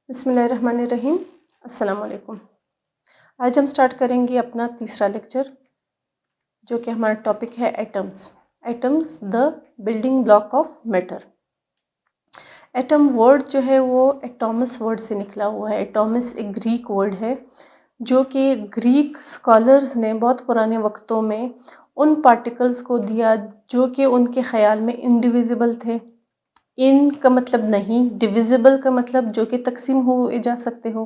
बिस्मिल्लाहिर्रहमानिर्रहीम। अस्सलाम वालेकुम। आज हम स्टार्ट करेंगे अपना तीसरा लेक्चर, जो कि हमारा टॉपिक है atoms. Atoms the building block of matter. Atom word जो है वो एटॉमस वर्ड से निकला हुआ है। एटॉमस एक ग्रीक वर्ड है, जो कि ग्रीक स्कॉलर्स ने बहुत पुराने वक्तों में उन पार्टिकल्स को दिया जो कि उनके ख़्याल में इंडिविजिबल थे। इन का मतलब नहीं, डिविजिबल का मतलब जो कि तकसीम हुए जा सकते हो।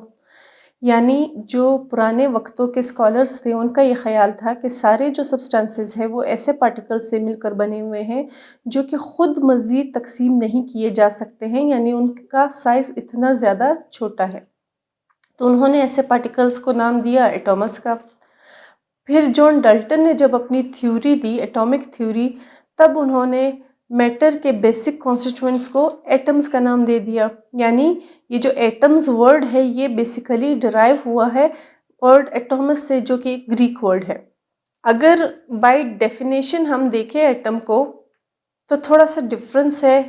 यानी जो पुराने वक्तों के स्कॉलर्स थे उनका ये ख्याल था कि सारे जो सब्सटेंसेस हैं वो ऐसे पार्टिकल्स से मिलकर बने हुए हैं जो कि ख़ुद मज़ीद तकसीम नहीं किए जा सकते हैं, यानी उनका साइज़ इतना ज़्यादा छोटा है। तो उन्होंने ऐसे पार्टिकल्स को नाम दिया एटॉमस का। फिर जॉन डाल्टन ने जब अपनी थ्योरी दी, एटॉमिक थ्योरी, तब उन्होंने मैटर के बेसिक कॉन्स्टिट्यूएंट्स को एटम्स का नाम दे दिया। यानी ये जो एटम्स वर्ड है ये बेसिकली डिराइव हुआ है वर्ड एटॉमस से, जो कि एक ग्रीक वर्ड है। अगर बाय डेफिनेशन हम देखें एटम को तो थोड़ा सा डिफरेंस है।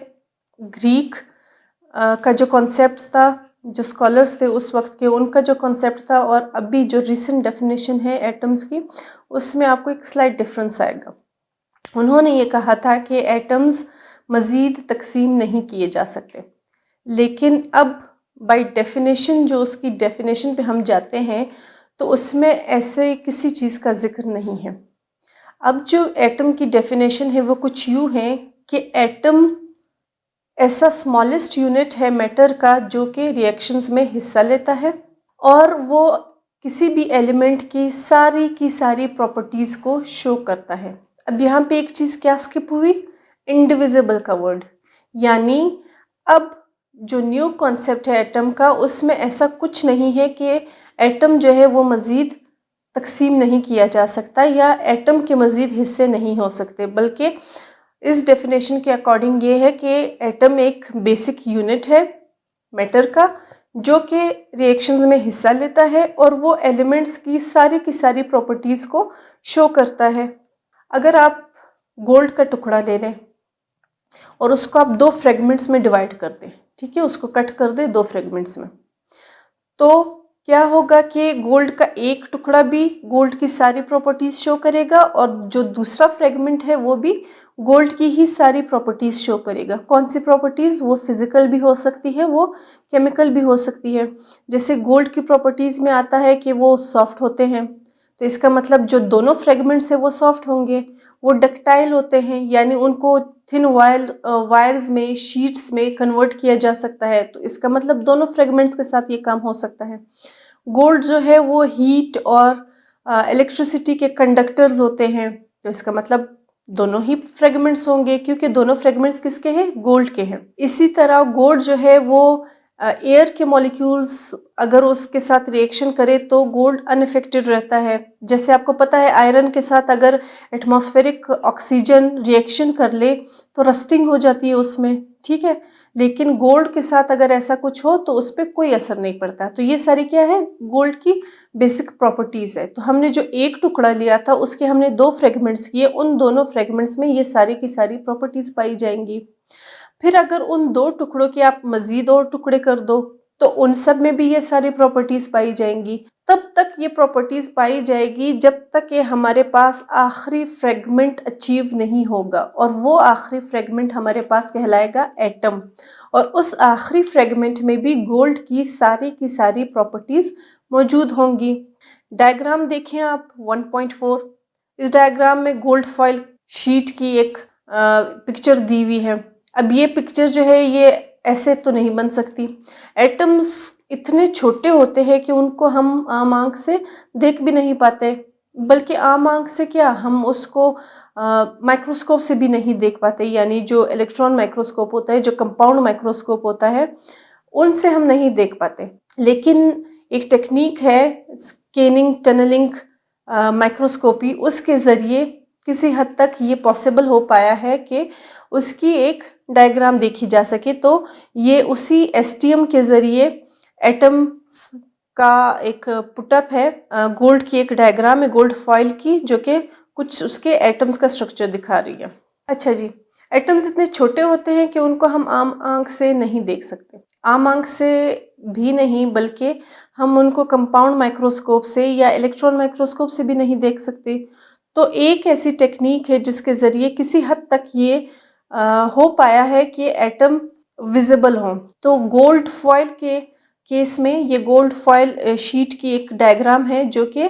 ग्रीक का जो कॉन्सेप्ट था, जो स्कॉलर्स थे उस वक्त के, उनका जो कॉन्सेप्ट था, और अभी जो रिसेंट डेफिनेशन है एटम्स की, उसमें आपको एक स्लाइट डिफरेंस आएगा। उन्होंने ये कहा था कि एटम्स मज़ीद तकसीम नहीं किए जा सकते, लेकिन अब बाय डेफिनेशन जो उसकी डेफिनेशन पे हम जाते हैं तो उसमें ऐसे किसी चीज़ का जिक्र नहीं है। अब जो एटम की डेफिनेशन है वो कुछ यूँ है कि एटम ऐसा स्मॉलेस्ट यूनिट है मैटर का जो कि रिएक्शंस में हिस्सा लेता है, और वो किसी भी एलिमेंट की सारी प्रॉपर्टीज़ को शो करता है। अब यहाँ पे एक चीज़ क्या स्किप हुई, इंडिविजिबल का वर्ड। यानी अब जो न्यू कॉन्सेप्ट है एटम का, उसमें ऐसा कुछ नहीं है कि एटम जो है वो मज़ीद तकसीम नहीं किया जा सकता या एटम के मज़ीद हिस्से नहीं हो सकते, बल्कि इस डेफिनेशन के अकॉर्डिंग ये है कि एटम एक बेसिक यूनिट है मैटर का जो कि रिएक्शंस में हिस्सा लेता है और वो एलिमेंट्स की सारी प्रॉपर्टीज़ को शो करता है। अगर आप गोल्ड का टुकड़ा ले लें और उसको आप 2 फ्रेगमेंट्स में डिवाइड कर दें, ठीक है, उसको कट कर दें 2 फ्रेगमेंट्स में, तो क्या होगा कि गोल्ड का एक टुकड़ा भी गोल्ड की सारी प्रॉपर्टीज़ शो करेगा और जो दूसरा फ्रेगमेंट है वो भी गोल्ड की ही सारी प्रॉपर्टीज़ शो करेगा। कौन सी प्रॉपर्टीज़? वो फिज़िकल भी हो सकती है, वो केमिकल भी हो सकती है। जैसे गोल्ड की प्रॉपर्टीज़ में आता है कि वो सॉफ्ट होते हैं, तो इसका मतलब जो दोनों फ्रेगमेंट्स है वो सॉफ्ट होंगे। वो डक्टाइल होते हैं, यानी उनको थिन वायर्स में, शीट्स में कन्वर्ट किया जा सकता है, तो इसका मतलब दोनों फ्रेगमेंट्स के साथ ये काम हो सकता है। गोल्ड जो है वो हीट और इलेक्ट्रिसिटी के कंडक्टर्स होते हैं, तो इसका मतलब दोनों ही फ्रेगमेंट्स होंगे, क्योंकि दोनों फ्रेगमेंट्स किसके हैं? गोल्ड के हैं। इसी तरह गोल्ड जो है वो एयर के मॉलिक्यूल्स अगर उसके साथ रिएक्शन करे तो गोल्ड अनअफेक्टेड रहता है। जैसे आपको पता है आयरन के साथ अगर एटमॉस्फेरिक ऑक्सीजन रिएक्शन कर ले तो रस्टिंग हो जाती है उसमें, ठीक है, लेकिन गोल्ड के साथ अगर ऐसा कुछ हो तो उस पर कोई असर नहीं पड़ता। तो ये सारी क्या है? गोल्ड की बेसिक प्रॉपर्टीज़ है। तो हमने जो एक टुकड़ा लिया था उसके हमने 2 फ्रेगमेंट्स किए, उन दोनों फ्रेगमेंट्स में ये सारी की सारी प्रॉपर्टीज़ पाई जाएंगी। फिर अगर उन 2 टुकड़ों के आप मज़ीद और टुकड़े कर दो तो उन सब में भी ये सारी प्रॉपर्टीज़ पाई जाएंगी। तब तक ये प्रॉपर्टीज़ पाई जाएगी जब तक ये हमारे पास आखिरी फ्रेगमेंट अचीव नहीं होगा, और वो आखिरी फ्रेगमेंट हमारे पास कहलाएगा एटम। और उस आखिरी फ्रेगमेंट में भी गोल्ड की सारी प्रॉपर्टीज़ मौजूद होंगी। डायग्राम देखें आप 1.4। इस डायग्राम में गोल्ड फॉइल शीट की एक पिक्चर दी हुई है। अब ये पिक्चर जो है ये ऐसे तो नहीं बन सकती। एटम्स इतने छोटे होते हैं कि उनको हम आम आंख से देख भी नहीं पाते, बल्कि आम आंख से क्या, हम उसको माइक्रोस्कोप से भी नहीं देख पाते। यानी जो इलेक्ट्रॉन माइक्रोस्कोप होता है, जो कंपाउंड माइक्रोस्कोप होता है, उनसे हम नहीं देख पाते। लेकिन एक टेक्निक है स्कैनिंग टनलिंग माइक्रोस्कोपी, उसके ज़रिए किसी हद तक ये पॉसिबल हो पाया है कि उसकी एक डायग्राम देखी जा सके। तो ये उसी एसटीएम के ज़रिए एटम का एक पुटअप है, गोल्ड की एक डायग्राम है गोल्ड फॉइल की, जो कि कुछ उसके एटम्स का स्ट्रक्चर दिखा रही है। अच्छा जी, एटम्स इतने छोटे होते हैं कि उनको हम आम आंख से नहीं देख सकते। आम आंख से भी नहीं बल्कि हम उनको कंपाउंड माइक्रोस्कोप से या इलेक्ट्रॉन माइक्रोस्कोप से भी नहीं देख सकते। तो एक ऐसी टेक्निक है जिसके ज़रिए किसी हद तक ये हो पाया है कि एटम विजिबल हों। तो गोल्ड फॉयल के केस में ये गोल्ड फॉयल शीट की एक डायग्राम है जो कि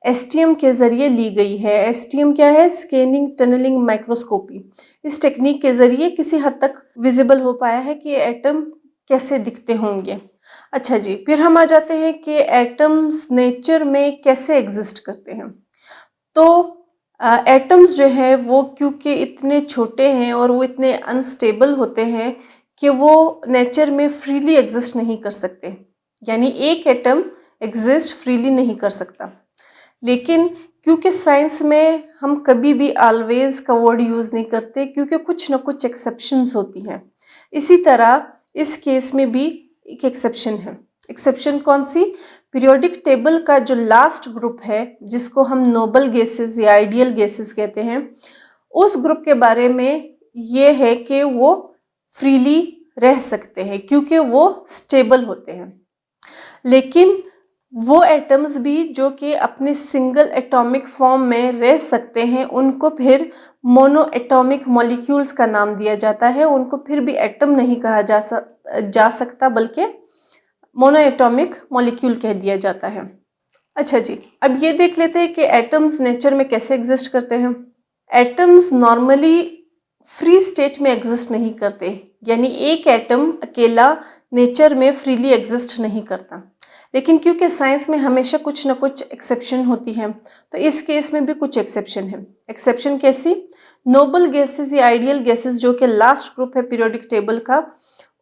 एसटीएम के ज़रिए ली गई है। एसटीएम क्या है? Scanning tunneling microscopy. इस टेक्निक के ज़रिए किसी हद तक विजिबल हो पाया है कि एटम कैसे दिखते होंगे। अच्छा जी, फिर हम आ जाते हैं कि एटम्स नेचर में कैसे एग्जिस्ट करते हैं। तो एटम्स जो है वो क्योंकि इतने छोटे हैं और वो इतने अनस्टेबल होते हैं कि वो नेचर में फ्रीली एग्जिस्ट नहीं कर सकते, यानी एक एटम एग्जिस्ट फ्रीली नहीं कर सकता। लेकिन क्योंकि साइंस में हम कभी भी ऑलवेज का वर्ड यूज़ नहीं करते, क्योंकि कुछ ना कुछ एक्सेप्शंस होती हैं। इसी तरह इस केस में भी एक एक्सेप्शन है। एक्सेप्शन कौन सी? पीरियोडिक टेबल का जो लास्ट ग्रुप है जिसको हम नोबल गैसेस या आइडियल गैसेस कहते हैं, उस ग्रुप के बारे में ये है कि वो फ्रीली रह सकते हैं क्योंकि वो स्टेबल होते हैं। लेकिन वो एटम्स भी जो कि अपने सिंगल एटॉमिक फॉर्म में रह सकते हैं, उनको फिर मोनो एटॉमिक मॉलिक्यूल्स का नाम दिया जाता है। उनको फिर भी एटम नहीं कहा जा सकता बल्कि मोनो एटॉमिक मॉलिक्यूल कह दिया जाता है। अच्छा जी, अब ये देख लेते हैं कि एटम्स नेचर में कैसे एग्जिस्ट करते हैं। एटम्स नॉर्मली फ्री स्टेट में एग्जिस्ट नहीं करते, यानी एक एटम अकेला नेचर में फ्रीली एग्जिस्ट नहीं करता। लेकिन क्योंकि साइंस में हमेशा कुछ ना कुछ एक्सेप्शन होती है, तो इस केस में भी कुछ एक्सेप्शन है। एक्सेप्शन कैसी? नोबल गैसेस या आइडियल गैसेस जो कि लास्ट ग्रुप है पीरियोडिक टेबल का,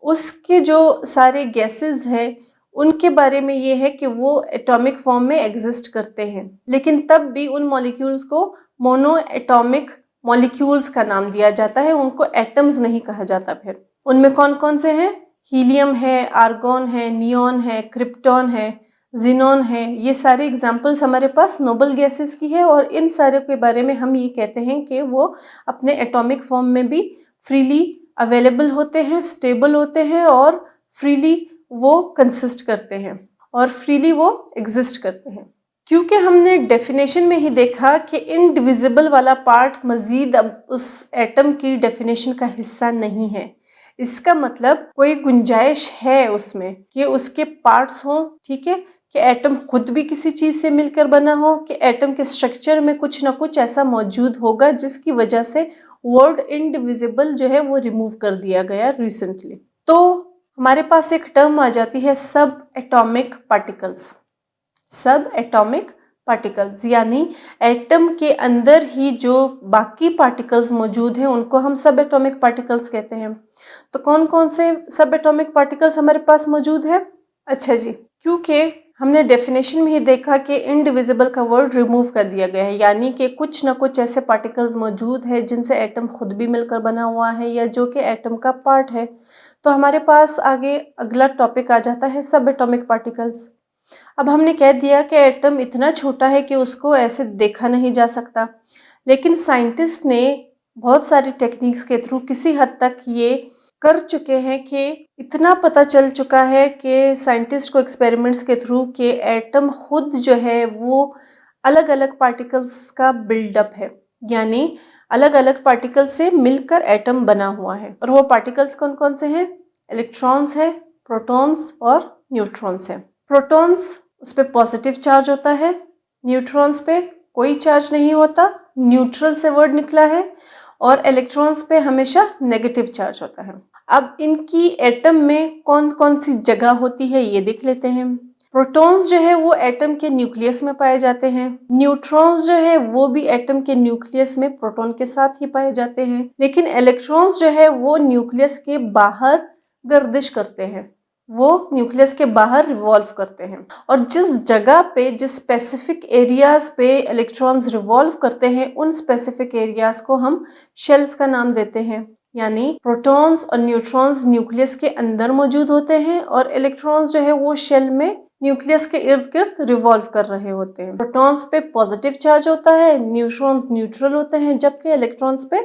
उसके जो सारे गैसेस हैं उनके बारे में ये है कि वो एटॉमिक फॉर्म में एग्जिस्ट करते हैं, लेकिन तब भी उन मॉलिक्यूल्स को मोनो एटॉमिक मॉलिक्यूल्स का नाम दिया जाता है, उनको एटम्स नहीं कहा जाता। फिर उनमें कौन कौन से हैं? हीलियम है, आर्गॉन है, नियॉन है, क्रिप्टॉन है, जिनॉन है। ये सारे एग्जाम्पल्स हमारे पास नोबल गैसेस की है और इन सारे के बारे में हम ये कहते हैं कि वो अपने एटॉमिक फॉर्म में भी फ्रीली अवेलेबल होते हैं, स्टेबल होते हैं और फ्रीली वो कंसिस्ट करते हैं और फ्रीली वो एग्जिस्ट करते हैं। क्योंकि हमने डेफिनेशन में ही देखा कि इनडिविजिबल वाला पार्ट मजीद अब उस एटम की डेफिनेशन का हिस्सा नहीं है। इसका मतलब कोई गुंजाइश है उसमें कि उसके पार्ट्स हों, ठीक है, कि एटम खुद भी किसी चीज़ से मिलकर बना हो, कि एटम के स्ट्रक्चर में कुछ ना कुछ ऐसा मौजूद होगा जिसकी वजह से वर्ड इनडिविजिबल जो है वो रिमूव कर दिया गया रिसेंटली। तो हमारे पास एक टर्म आ जाती है सब एटॉमिक पार्टिकल्स। सब एटॉमिक पार्टिकल्स यानी एटम के अंदर ही जो बाकी पार्टिकल्स मौजूद हैं उनको हम सब एटॉमिक पार्टिकल्स कहते हैं। तो कौन कौन से सब एटॉमिक पार्टिकल्स हमारे पास मौजूद है? अच्छा जी, क्योंकि हमने डेफिनेशन में ही देखा कि इनडिविजिबल का वर्ड रिमूव कर दिया गया है, यानी कि कुछ ना कुछ ऐसे पार्टिकल्स मौजूद है जिनसे एटम खुद भी मिलकर बना हुआ है या जो कि एटम का पार्ट है। तो हमारे पास आगे अगला टॉपिक आ जाता है सब एटॉमिक पार्टिकल्स। अब हमने कह दिया कि एटम इतना छोटा है कि उसको ऐसे देखा नहीं जा सकता, लेकिन साइंटिस्ट ने बहुत सारी टेक्निक्स के थ्रू किसी हद तक ये कर चुके हैं कि इतना पता चल चुका है कि साइंटिस्ट को एक्सपेरिमेंट्स के थ्रू कि एटम खुद जो है वो अलग अलग पार्टिकल्स का बिल्डअप है, यानी अलग अलग पार्टिकल्स से मिलकर एटम बना हुआ है। और वो पार्टिकल्स कौन कौन से हैं? इलेक्ट्रॉन्स है, प्रोटॉन्स और न्यूट्रॉन्स है। प्रोटॉन्स उस पर पॉजिटिव चार्ज होता है, न्यूट्रॉन्स पे कोई चार्ज नहीं होता, न्यूट्रल से वर्ड निकला है, और इलेक्ट्रॉन्स पे हमेशा नेगेटिव चार्ज होता है। अब इनकी एटम में कौन कौन सी जगह होती है ये देख लेते हैं। प्रोटॉन्स जो है वो एटम के न्यूक्लियस में पाए जाते हैं। न्यूट्रॉन्स जो है वो भी एटम के न्यूक्लियस में प्रोटॉन के साथ ही पाए जाते हैं। लेकिन इलेक्ट्रॉन्स जो है वो न्यूक्लियस के बाहर गर्दिश करते हैं, वो न्यूक्लियस के बाहर रिवॉल्व करते हैं। और जिस जगह पे, जिस स्पेसिफिक एरियाज पे इलेक्ट्रॉन्स रिवॉल्व करते हैं, उन स्पेसिफिक एरियाज को हम शेल्स का नाम देते हैं। यानी प्रोटॉन्स और न्यूट्रॉन्स न्यूक्लियस के अंदर मौजूद होते हैं और इलेक्ट्रॉन्स जो है वो शेल में न्यूक्लियस के इर्द गिर्द रिवॉल्व कर रहे होते हैं। प्रोटॉन्स पे पॉजिटिव चार्ज होता है, न्यूट्रॉन्स न्यूट्रल होते हैं, जबकि इलेक्ट्रॉन्स पे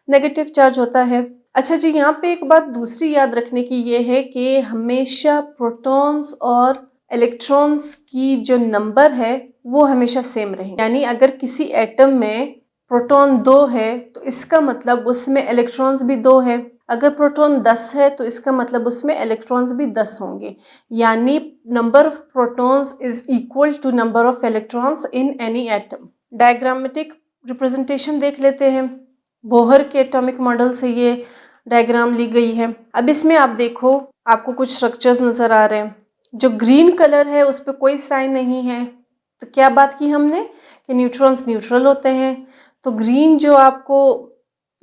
नेगेटिव चार्ज होता है। अच्छा जी, यहाँ पे एक बात दूसरी याद रखने की ये है कि हमेशा प्रोटॉन्स और इलेक्ट्रॉन्स की जो नंबर है वो हमेशा सेम रहे। यानी अगर किसी एटम में प्रोटॉन 2 है तो इसका मतलब उसमें इलेक्ट्रॉन्स भी 2 है। अगर प्रोटॉन 10 है तो इसका मतलब उसमें इलेक्ट्रॉन्स भी 10 होंगे। यानी number of protons is equal to number of electrons in any atom. Diagrammatic representation देख लेते हैं। बोहर के एटॉमिक मॉडल से ये डायग्राम ली गई है। अब इसमें आप देखो, आपको कुछ स्ट्रक्चर्स नजर आ रहे हैं। जो ग्रीन कलर है उस पर कोई साइन नहीं है, तो क्या बात की हमने कि न्यूट्रॉन्स न्यूट्रल होते हैं। तो ग्रीन जो आपको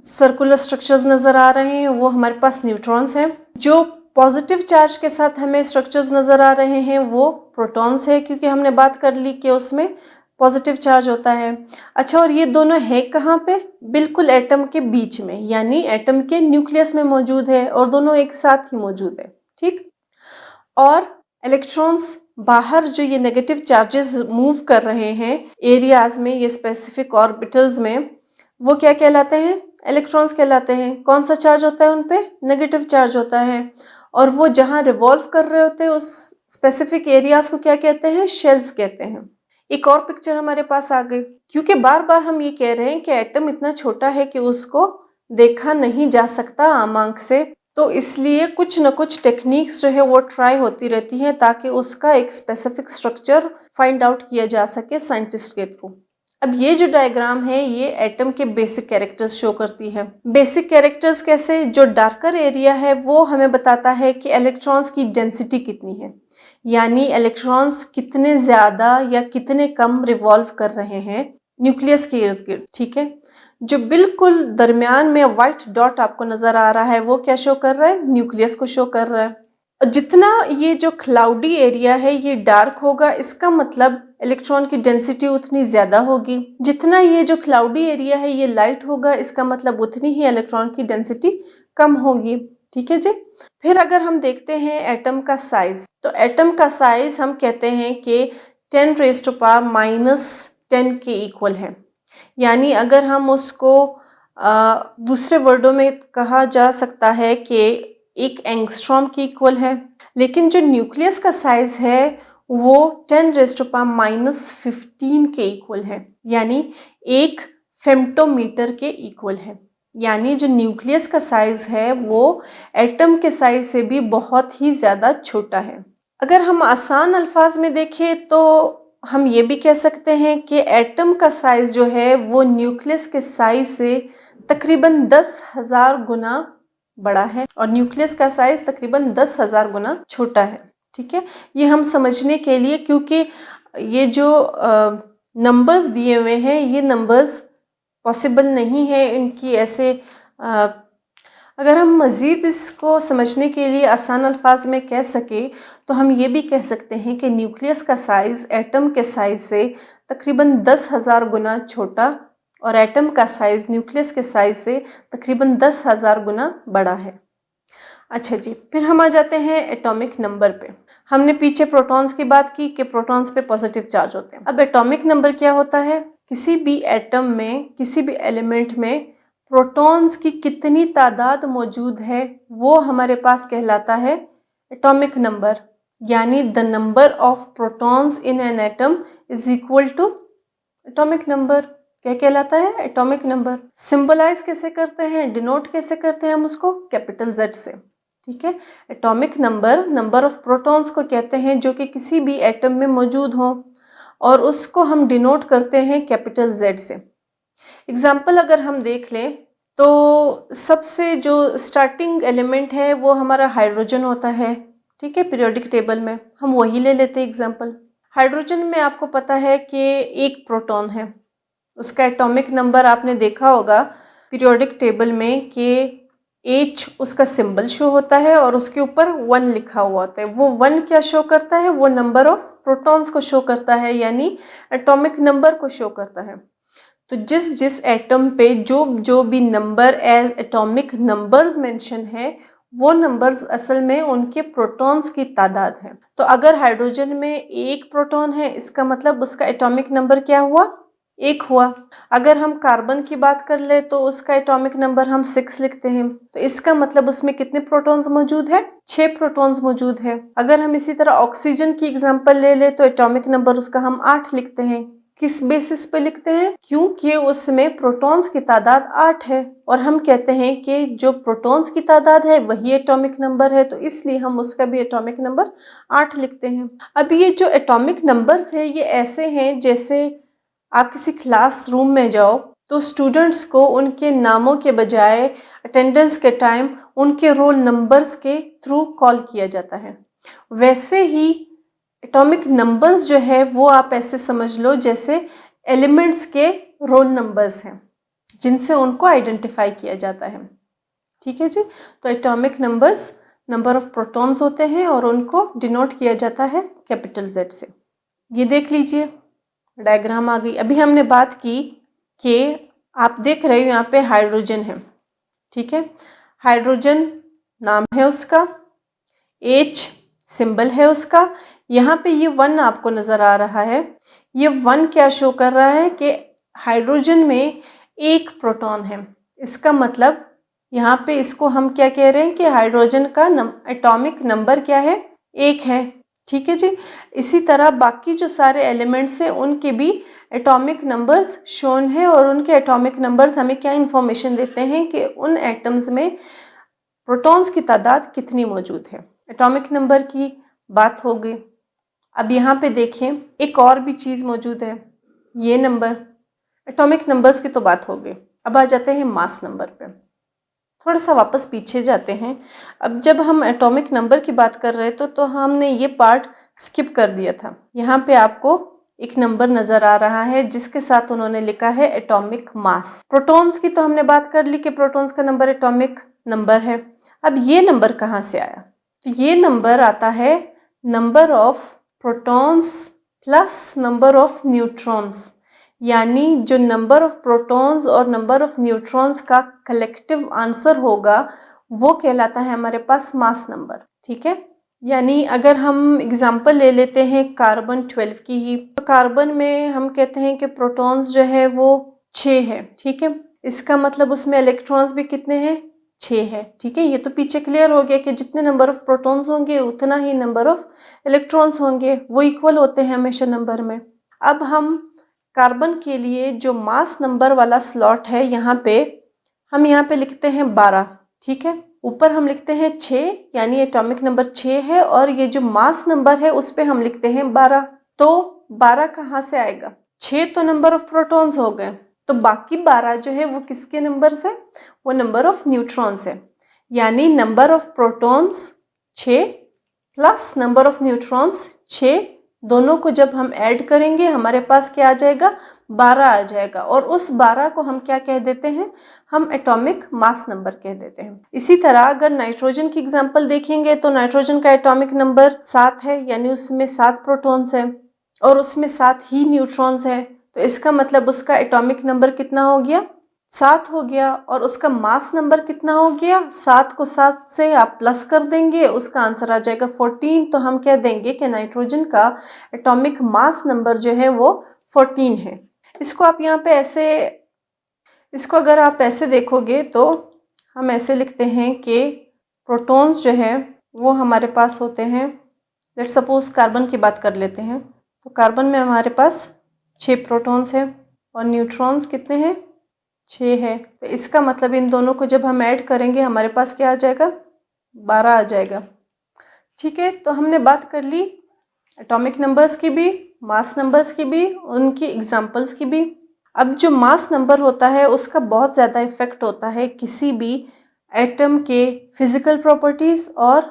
सर्कुलर स्ट्रक्चर्स नजर आ रहे हैं वो हमारे पास न्यूट्रॉन्स हैं। जो पॉजिटिव चार्ज के साथ हमें स्ट्रक्चर्स नजर आ रहे हैं वो प्रोटॉन्स है, क्योंकि हमने बात कर ली कि उसमें पॉजिटिव चार्ज होता है। अच्छा, और ये दोनों है कहाँ पे? बिल्कुल एटम के बीच में, यानी एटम के न्यूक्लियस में मौजूद है और दोनों एक साथ ही मौजूद है। ठीक। और इलेक्ट्रॉन्स बाहर जो ये नेगेटिव चार्जेस मूव कर रहे हैं एरियाज में, ये स्पेसिफिक ऑर्बिटल्स में, वो क्या कहलाते हैं? इलेक्ट्रॉन्स कहलाते हैं। कौन सा चार्ज होता है उन पे? नेगेटिव चार्ज होता है। और वो जहाँ रिवॉल्व कर रहे होते हैं उस स्पेसिफिक एरियाज को क्या कहते हैं? शेल्स कहते हैं। एक और पिक्चर हमारे पास आ गई, क्योंकि बार बार हम ये कह रहे हैं कि एटम इतना छोटा है कि उसको देखा नहीं जा सकता आम आंख से, तो इसलिए कुछ न कुछ टेक्निक्स जो है वो ट्राई होती रहती हैं ताकि उसका एक स्पेसिफिक स्ट्रक्चर फाइंड आउट किया जा सके साइंटिस्ट के थ्रू। अब ये जो डायग्राम है ये एटम के बेसिक कैरेक्टर्स शो करती है। बेसिक कैरेक्टर्स कैसे? जो डार्कर एरिया है वो हमें बताता है कि इलेक्ट्रॉन्स की डेंसिटी कितनी है, यानी इलेक्ट्रॉन्स कितने ज्यादा या कितने कम रिवॉल्व कर रहे हैं न्यूक्लियस के इर्द गिर्द। ठीक है। जो बिल्कुल दरमियान में व्हाइट डॉट आपको नजर आ रहा है वो क्या शो कर रहा है? न्यूक्लियस को शो कर रहा है। और जितना ये जो क्लाउडी एरिया है ये डार्क होगा, इसका मतलब इलेक्ट्रॉन की डेंसिटी उतनी ज्यादा होगी। जितना ये जो क्लाउडी एरिया है ये लाइट होगा, इसका मतलब उतनी ही इलेक्ट्रॉन की डेंसिटी कम होगी। ठीक है जी। फिर अगर हम देखते हैं एटम का साइज, तो एटम का साइज हम कहते हैं कि 10⁻⁻10 के इक्वल है। यानी अगर हम उसको दूसरे वर्डों में कहा जा सकता है कि एक एंगस्ट्रॉम के इक्वल है। लेकिन जो न्यूक्लियस का साइज है वो 10⁻⁻15 के इक्वल है, यानी 1 फेम्टोमीटर के इक्वल है। यानी जो न्यूक्लियस का साइज है वो एटम के साइज से भी बहुत ही ज़्यादा छोटा है। अगर हम आसान अल्फाज में देखें तो हम ये भी कह सकते हैं कि एटम का साइज जो है वो न्यूक्लियस के साइज से तकरीबन 10,000 गुना बड़ा है और न्यूक्लियस का साइज तकरीबन 10,000 गुना छोटा है। ठीक है। ये हम समझने के लिए, क्योंकि ये जो नंबर्स दिए हुए हैं ये नंबर्स पॉसिबल नहीं है इनकी ऐसे अगर हम मज़ीद इसको समझने के लिए आसान अल्फाज में कह सके तो हम ये भी कह सकते हैं कि न्यूक्लियस का साइज़ एटम के साइज़ से तकरीबन 10,000 गुना छोटा और एटम का साइज़ न्यूक्लियस के साइज़ से तकरीबन 10,000 गुना बड़ा है। अच्छा जी, फिर हम आ जाते हैं एटॉमिक नंबर पे। हमने पीछे प्रोटॉन्स की बात की कि प्रोटॉन्स पे पॉजिटिव चार्ज होते हैं। अब एटॉमिक नंबर क्या होता है? किसी भी एटम में, किसी भी एलिमेंट में प्रोटॉन्स की कितनी तादाद मौजूद है वो हमारे पास कहलाता है एटॉमिक नंबर। यानी the number of protons in an atom is equal to atomic number. क्या कहलाता है? Atomic number. सिंबलाइज कैसे करते हैं, डिनोट कैसे करते हैं हम उसको? कैपिटल Z से। ठीक है। Atomic number number of protons को कहते हैं जो कि किसी भी एटम में मौजूद हो और उसको हम डिनोट करते हैं कैपिटल Z से। एग्जाम्पल अगर हम देख लें तो सबसे जो स्टार्टिंग एलिमेंट है वो हमारा हाइड्रोजन होता है। ठीक है। पीरियोडिक टेबल में हम वही ले लेते हैं एग्जाम्पल। हाइड्रोजन में आपको पता है कि एक प्रोटॉन है, उसका एटॉमिक नंबर आपने देखा होगा पीरियोडिक टेबल में कि H उसका सिंबल शो होता है और उसके ऊपर 1 लिखा हुआ होता है। वो 1 क्या शो करता है? वो नंबर ऑफ प्रोटॉन्स को शो करता है, यानी एटॉमिक नंबर को शो करता है। तो जिस जिस एटम पे जो जो भी number as atomic numbers mention है वो नंबर्स असल में उनके प्रोटॉन्स की तादाद है। तो अगर हाइड्रोजन में एक प्रोटॉन है इसका मतलब उसका एटॉमिक नंबर क्या हुआ? 1 हुआ। अगर हम कार्बन की बात कर ले तो उसका एटॉमिक नंबर हम 6 लिखते हैं, तो इसका मतलब उसमें कितने प्रोटॉन्स मौजूद है? 6 प्रोटॉन्स मौजूद है। अगर हम इसी तरह ऑक्सीजन की एग्जांपल ले ले तो एटॉमिक नंबर उसका हम 8 लिखते हैं। किस बेसिस पे लिखते हैं? क्योंकि उसमें प्रोटॉन्स की तादाद 8 है और हम कहते हैं कि जो प्रोटॉन्स की तादाद है वही एटॉमिक नंबर है, तो इसलिए हम उसका भी एटॉमिक नंबर 8 लिखते हैं। अब ये जो एटॉमिक नंबर्स है ये ऐसे हैं जैसे आप किसी क्लासरूम में जाओ तो स्टूडेंट्स को उनके नामों के बजाय अटेंडेंस के टाइम उनके रोल नंबर्स के थ्रू कॉल किया जाता है। वैसे ही एटॉमिक नंबर्स जो है वो आप ऐसे समझ लो जैसे एलिमेंट्स के रोल नंबर्स हैं जिनसे उनको आइडेंटिफाई किया जाता है। ठीक है जी। तो atomic numbers number of protons होते हैं और उनको डिनोट किया जाता है कैपिटल Z से। ये देख लीजिए डायग्राम आ गई। अभी हमने बात की कि आप देख रहे हो यहाँ पे हाइड्रोजन है, ठीक है। हाइड्रोजन नाम है उसका, H सिंबल है उसका। यहाँ पे ये 1 आपको नज़र आ रहा है। ये 1 क्या शो कर रहा है कि हाइड्रोजन में 1 प्रोटॉन है। इसका मतलब यहाँ पे इसको हम क्या कह रहे हैं कि हाइड्रोजन का एटॉमिक नंबर क्या है? 1 है। ठीक है जी। इसी तरह बाकी जो सारे एलिमेंट्स हैं उनके भी एटॉमिक नंबर्स शोन है और उनके एटॉमिक नंबर्स हमें क्या इंफॉर्मेशन देते हैं कि उन एटम्स में प्रोटॉन्स की तादाद कितनी मौजूद है। एटॉमिक नंबर की बात हो गई। अब यहाँ पे देखें एक और भी चीज़ मौजूद है, ये नंबर। एटॉमिक नंबर्स की तो बात हो गई। अब आ जाते हैं मास नंबर पे। थोड़ा सा वापस पीछे जाते हैं। अब जब हम एटॉमिक नंबर की बात कर रहे थे तो हमने ये पार्ट स्किप कर दिया था। यहाँ पे आपको एक नंबर नज़र आ रहा है जिसके साथ उन्होंने लिखा है एटॉमिक मास। प्रोटॉन्स की तो हमने बात कर ली कि प्रोटॉन्स का नंबर एटॉमिक नंबर है। अब ये नंबर कहाँ से आया? तो ये नंबर आता है number of protons plus number of neutrons, यानी जो नंबर ऑफ प्रोटॉन्स और नंबर ऑफ न्यूट्रॉन्स का कलेक्टिव आंसर होगा वो कहलाता है हमारे पास मास नंबर। ठीक है। यानी अगर हम एग्जांपल ले लेते हैं कार्बन 12 की ही, तो कार्बन में हम कहते हैं कि प्रोटॉन्स जो है वो 6 है। ठीक है। इसका मतलब उसमें इलेक्ट्रॉन्स भी कितने हैं? 6 है। ठीक है। ये तो पीछे क्लियर हो गया कि जितने नंबर ऑफ प्रोटॉन्स होंगे उतना ही नंबर ऑफ इलेक्ट्रॉन्स होंगे, वो इक्वल होते हैं हमेशा नंबर में। अब हम कार्बन के लिए जो मास नंबर वाला स्लॉट है यहाँ पे हम यहाँ पे लिखते हैं 12। ठीक है। ऊपर हम लिखते हैं 6, यानी एटॉमिक नंबर 6 है और ये जो मास नंबर है उस पे हम लिखते हैं 12। तो 12 कहाँ से आएगा? 6 तो नंबर ऑफ प्रोटॉन्स हो गए, तो बाकी 12 जो है वो किसके नंबर्स है? वो नंबर ऑफ न्यूट्रॉन्स है। यानी number of protons 6 plus number of neutrons 6, दोनों को जब हम ऐड करेंगे हमारे पास क्या आ जाएगा? 12 आ जाएगा। और उस 12 को हम क्या कह देते हैं? हम एटॉमिक मास नंबर कह देते हैं। इसी तरह अगर नाइट्रोजन की एग्जांपल देखेंगे तो नाइट्रोजन का एटॉमिक नंबर 7 है, यानी उसमें 7 प्रोटॉन्स है और उसमें 7 ही न्यूट्रॉन्स है। तो इसका मतलब उसका एटॉमिक नंबर कितना हो गया? 7 हो गया। और उसका मास नंबर कितना हो गया? 7 को 7 से आप प्लस कर देंगे, उसका आंसर आ जाएगा 14। तो हम कह देंगे कि नाइट्रोजन का एटॉमिक मास नंबर जो है वो 14 है। इसको आप यहाँ पे ऐसे, इसको अगर आप ऐसे देखोगे तो हम ऐसे लिखते हैं कि प्रोटॉन्स जो है वो हमारे पास होते हैं, लेट सपोज कार्बन की बात कर लेते हैं, तो कार्बन में हमारे पास 6 प्रोटॉन्स हैं और न्यूट्रॉन्स कितने हैं? 6 है। तो इसका मतलब इन दोनों को जब हम ऐड करेंगे हमारे पास क्या आ जाएगा? 12 आ जाएगा। ठीक है। तो हमने बात कर ली एटॉमिक नंबर्स की भी, मास नंबर्स की भी, उनकी एग्जांपल्स की भी। अब जो मास नंबर होता है उसका बहुत ज़्यादा इफेक्ट होता है किसी भी एटम के फिजिकल प्रॉपर्टीज़ और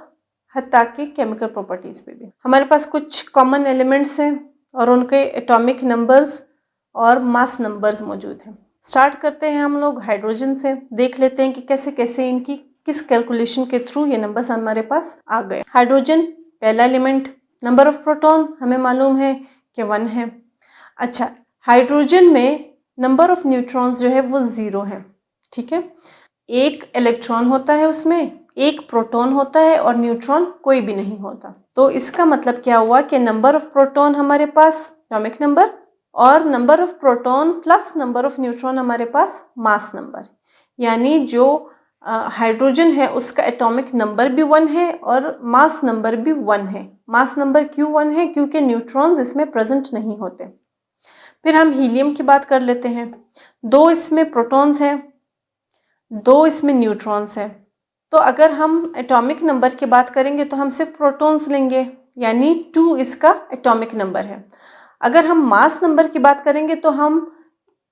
हत्ता के केमिकल प्रॉपर्टीज़ पे भी। हमारे पास कुछ कॉमन एलिमेंट्स हैं और उनके एटॉमिक नंबर्स और मास नंबर्स मौजूद हैं। स्टार्ट करते हैं हम लोग हाइड्रोजन से, देख लेते हैं कि कैसे कैसे इनकी किस कैलकुलेशन के थ्रू ये नंबर्स हमारे पास आ गए। हाइड्रोजन पहला एलिमेंट, नंबर ऑफ प्रोटॉन हमें मालूम है कि 1 है। अच्छा, हाइड्रोजन में नंबर ऑफ न्यूट्रॉन्स जो है वो 0 है। ठीक है। एक इलेक्ट्रॉन होता है उसमें, एक प्रोटॉन होता है और न्यूट्रॉन कोई भी नहीं होता। तो इसका मतलब क्या हुआ कि नंबर ऑफ प्रोटॉन हमारे पास एटॉमिक नंबर और number of proton plus number of neutron हमारे पास मास नंबर, यानी जो हाइड्रोजन है उसका एटॉमिक नंबर भी 1 है और मास नंबर भी 1 है। मास नंबर क्यों 1 है? क्योंकि न्यूट्रॉन्स इसमें प्रेजेंट नहीं होते। फिर हम हीलियम की बात कर लेते हैं। 2 इसमें प्रोटॉन्स हैं, 2 इसमें न्यूट्रॉन्स हैं। तो अगर हम एटॉमिक नंबर की बात करेंगे तो हम सिर्फ प्रोटॉन्स लेंगे, यानी 2 इसका एटॉमिक नंबर है। अगर हम मास नंबर की बात करेंगे तो हम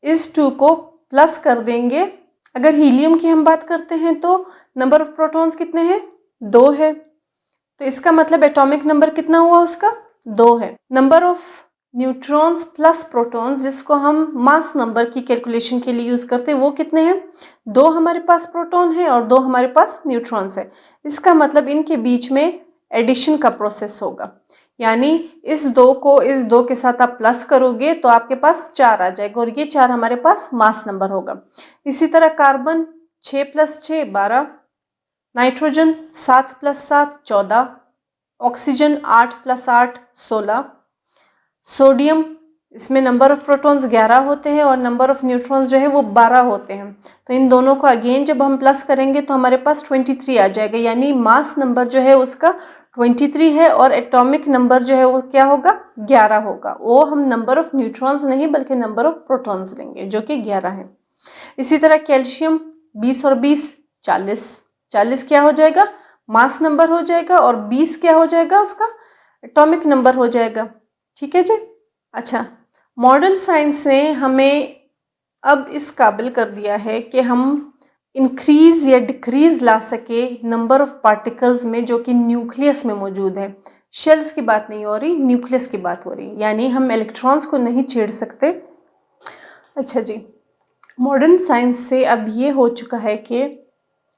इस 2 को प्लस कर देंगे। अगर हीलियम की हम बात करते हैं तो नंबर ऑफ प्रोटॉन्स कितने हैं? 2 है, तो इसका मतलब एटॉमिक नंबर कितना हुआ उसका? 2 है। Number of neutrons plus protons, जिसको हम मास नंबर की कैलकुलेशन के लिए यूज करते हैं, वो कितने हैं? 2 हमारे पास प्रोटॉन है और 2 हमारे पास न्यूट्रॉन्स है। इसका मतलब इनके बीच में एडिशन का प्रोसेस होगा, यानी इस 2 को इस 2 के साथ आप प्लस करोगे तो आपके पास 4 आ जाएगा और ये 4 हमारे पास मास नंबर होगा। इसी तरह कार्बन 6 + 6 12, नाइट्रोजन 7 + 7 14, ऑक्सीजन 8 + 8 16, सोडियम इसमें नंबर ऑफ प्रोटॉन्स 11 होते हैं और नंबर ऑफ न्यूट्रॉन्स जो है वो 12 होते हैं। तो इन दोनों को अगेन जब हम प्लस करेंगे तो हमारे पास 23 आ जाएगा, यानी मास नंबर जो है उसका 23 है और एटॉमिक नंबर जो है वो क्या होगा? 11 होगा। वो हम नंबर ऑफ न्यूट्रॉन्स नहीं बल्कि नंबर ऑफ प्रोटॉन्स लेंगे जो कि 11 है। इसी तरह कैल्शियम 20 और 20 40, 40 क्या हो जाएगा? मास नंबर हो जाएगा और 20 क्या हो जाएगा? उसका एटॉमिक नंबर हो जाएगा। ठीक है जी। अच्छा, मॉडर्न साइंस ने हमें अब इस काबिल कर दिया है कि हम इंक्रीज या डिक्रीज ला सके नंबर ऑफ पार्टिकल्स में जो कि न्यूक्लियस में मौजूद है। शेल्स की बात नहीं हो रही, न्यूक्लियस की बात हो रही, यानी हम इलेक्ट्रॉन्स को नहीं छेड़ सकते। अच्छा जी, मॉडर्न साइंस से अब ये हो चुका है कि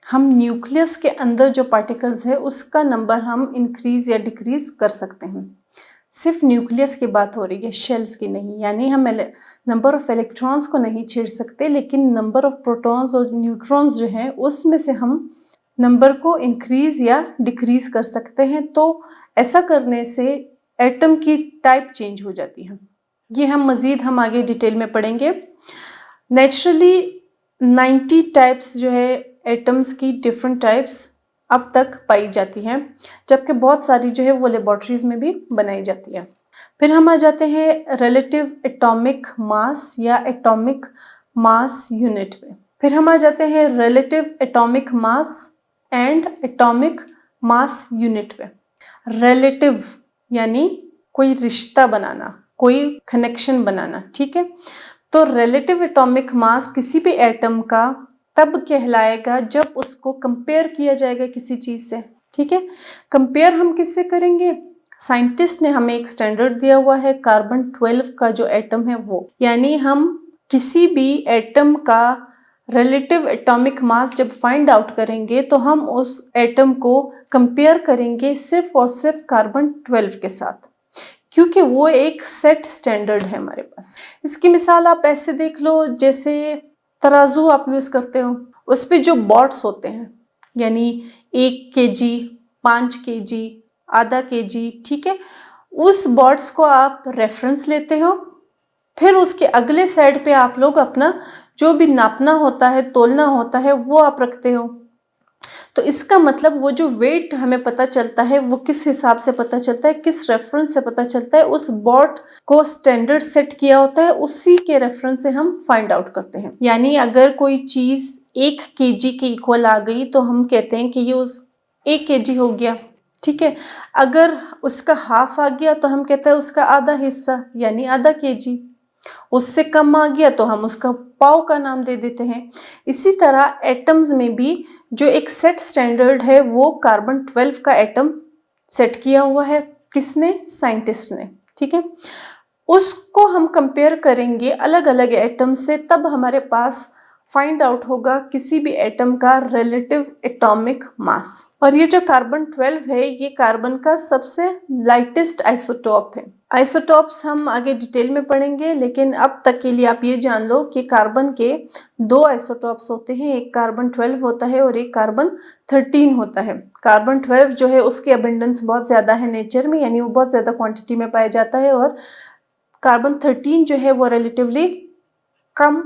हम न्यूक्लियस के अंदर जो पार्टिकल्स है उसका नंबर हम इंक्रीज या डिक्रीज कर सकते हैं। सिर्फ न्यूक्लियस की बात हो रही है, शेल्स की नहीं, यानी हम नंबर ऑफ इलेक्ट्रॉन्स को नहीं छेड़ सकते, लेकिन नंबर ऑफ प्रोटॉन्स और न्यूट्रॉन्स जो हैं उसमें से हम नंबर को इंक्रीज या डिक्रीज कर सकते हैं। तो ऐसा करने से एटम की टाइप चेंज हो जाती है। ये हम आगे डिटेल में पढ़ेंगे। नेचुरली 90 टाइप्स जो है एटम्स की, डिफरेंट टाइप्स अब तक पाई जाती हैं, जबकि बहुत सारी जो है वो लेबॉर्ट्रीज में भी बनाई जाती है। फिर हम आ जाते हैं रिलेटिव एटॉमिक मास या एटॉमिक मास यूनिट पे। फिर हम आ जाते हैं relative atomic mass and atomic mass unit पे। रिलेटिव यानी कोई रिश्ता बनाना, कोई कनेक्शन बनाना, ठीक है। तो रिलेटिव एटॉमिक मास किसी भी एटम का तब कहलाएगा जब उसको कंपेयर किया जाएगा किसी चीज से, ठीक है। कंपेयर हम किससे करेंगे? साइंटिस्ट ने हमें एक स्टैंडर्ड दिया हुआ है, कार्बन 12 का जो एटम है वो, यानी हम किसी भी एटम का रिलेटिव एटॉमिक मास जब फाइंड आउट करेंगे तो हम उस एटम को कंपेयर करेंगे सिर्फ और सिर्फ कार्बन 12 के साथ, क्योंकि वो एक सेट स्टैंडर्ड है हमारे पास। इसकी मिसाल आप ऐसे देख लो, जैसे तराजू आप यूज करते हो, उस पे जो बॉट्स होते हैं, यानी 1 kg, 5 kg, आधा kg, ठीक है, उस बॉट्स को आप रेफरेंस लेते हो, फिर उसके अगले साइड पे आप लोग अपना जो भी नापना होता है, तोलना होता है, वो आप रखते हो। तो इसका मतलब वो जो वेट हमें पता चलता है वो किस हिसाब से पता चलता है, किस रेफरेंस से पता चलता है? उस बॉट को स्टैंडर्ड सेट किया होता है, उसी के रेफरेंस से हम फाइंड आउट करते हैं। यानी अगर कोई चीज 1 kg के इक्वल आ गई तो हम कहते हैं कि ये उस 1 kg हो गया, ठीक है। अगर उसका हाफ आ गया तो हम कहते हैं उसका आधा हिस्सा, यानी आधा kg। उससे कम आ गया तो हम उसका पाव का नाम दे देते हैं। इसी तरह एटम्स में भी जो एक सेट स्टैंडर्ड है वो कार्बन 12 का एटम सेट किया हुआ है। किसने? साइंटिस्ट ने, ठीक है। उसको हम कंपेयर करेंगे अलग अलग एटम से, तब हमारे पास फाइंड आउट होगा किसी भी एटम का रिलेटिव एटॉमिक मास। और ये जो कार्बन 12 है ये कार्बन का सबसे लाइटेस्ट आइसोटोप है। आइसोटोप्स हम आगे डिटेल में पढ़ेंगे, लेकिन अब तक के लिए आप ये जान लो कि कार्बन के 2 आइसोटोप्स होते हैं, एक कार्बन 12 होता है और एक कार्बन 13 होता है। कार्बन 12 जो है उसकी अबेंडेंस बहुत ज़्यादा है नेचर में, यानी वो बहुत ज़्यादा क्वांटिटी में पाया जाता है, और कार्बन 13 जो है वो रिलेटिवली कम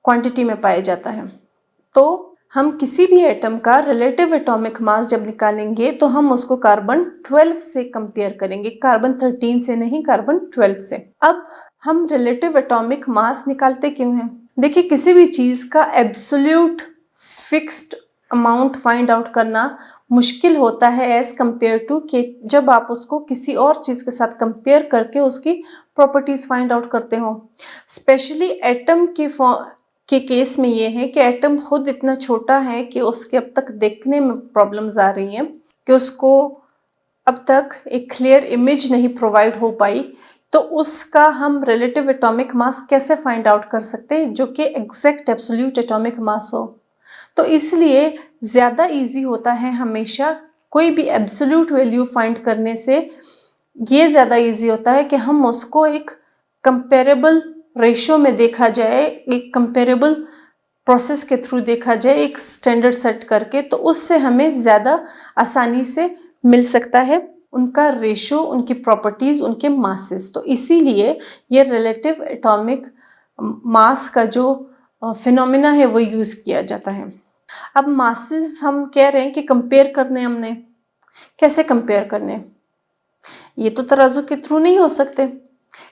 क्वांटिटी में पाया जाता है। तो हम किसी भी एटम का रिलेटिव एटॉमिक मास जब निकालेंगे तो हम उसको कार्बन 12 से कंपेयर करेंगे, कार्बन 13 से नहीं, कार्बन 12 से। अब हम रिलेटिव एटॉमिक मास निकालते क्यों हैं? देखिए, किसी भी चीज का absolute fixed amount find out करना मुश्किल होता है एज कंपेयर टू कि जब आप उसको किसी और चीज के साथ कंपेयर करके उसकी प्रॉपर्टीज फाइंड आउट करते हो। स्पेशली एटम के केस में ये है कि एटम खुद इतना छोटा है कि उसके अब तक देखने में प्रॉब्लम्स आ रही हैं कि उसको अब तक एक क्लियर इमेज नहीं प्रोवाइड हो पाई। तो उसका हम रिलेटिव एटॉमिक मास कैसे फाइंड आउट कर सकते हैं जो कि एग्जैक्ट एब्सोल्यूट एटॉमिक मास हो? तो इसलिए ज़्यादा इजी होता है हमेशा कोई भी एब्सोल्यूट वैल्यू फाइंड करने से, ये ज़्यादा इजी होता है कि हम उसको एक कंपेरेबल रेशो में देखा जाए, एक कंपेरेबल प्रोसेस के थ्रू देखा जाए, एक स्टैंडर्ड सेट करके, तो उससे हमें ज़्यादा आसानी से मिल सकता है उनका रेशो, उनकी प्रॉपर्टीज़, उनके मासेस। तो इसीलिए ये रिलेटिव एटॉमिक मास का जो फिनोमिना है वो यूज़ किया जाता है। अब मासेस हम कह रहे हैं कि कंपेयर करने, हमने कैसे कंपेयर करने? ये तो तराजू के थ्रू नहीं हो सकते।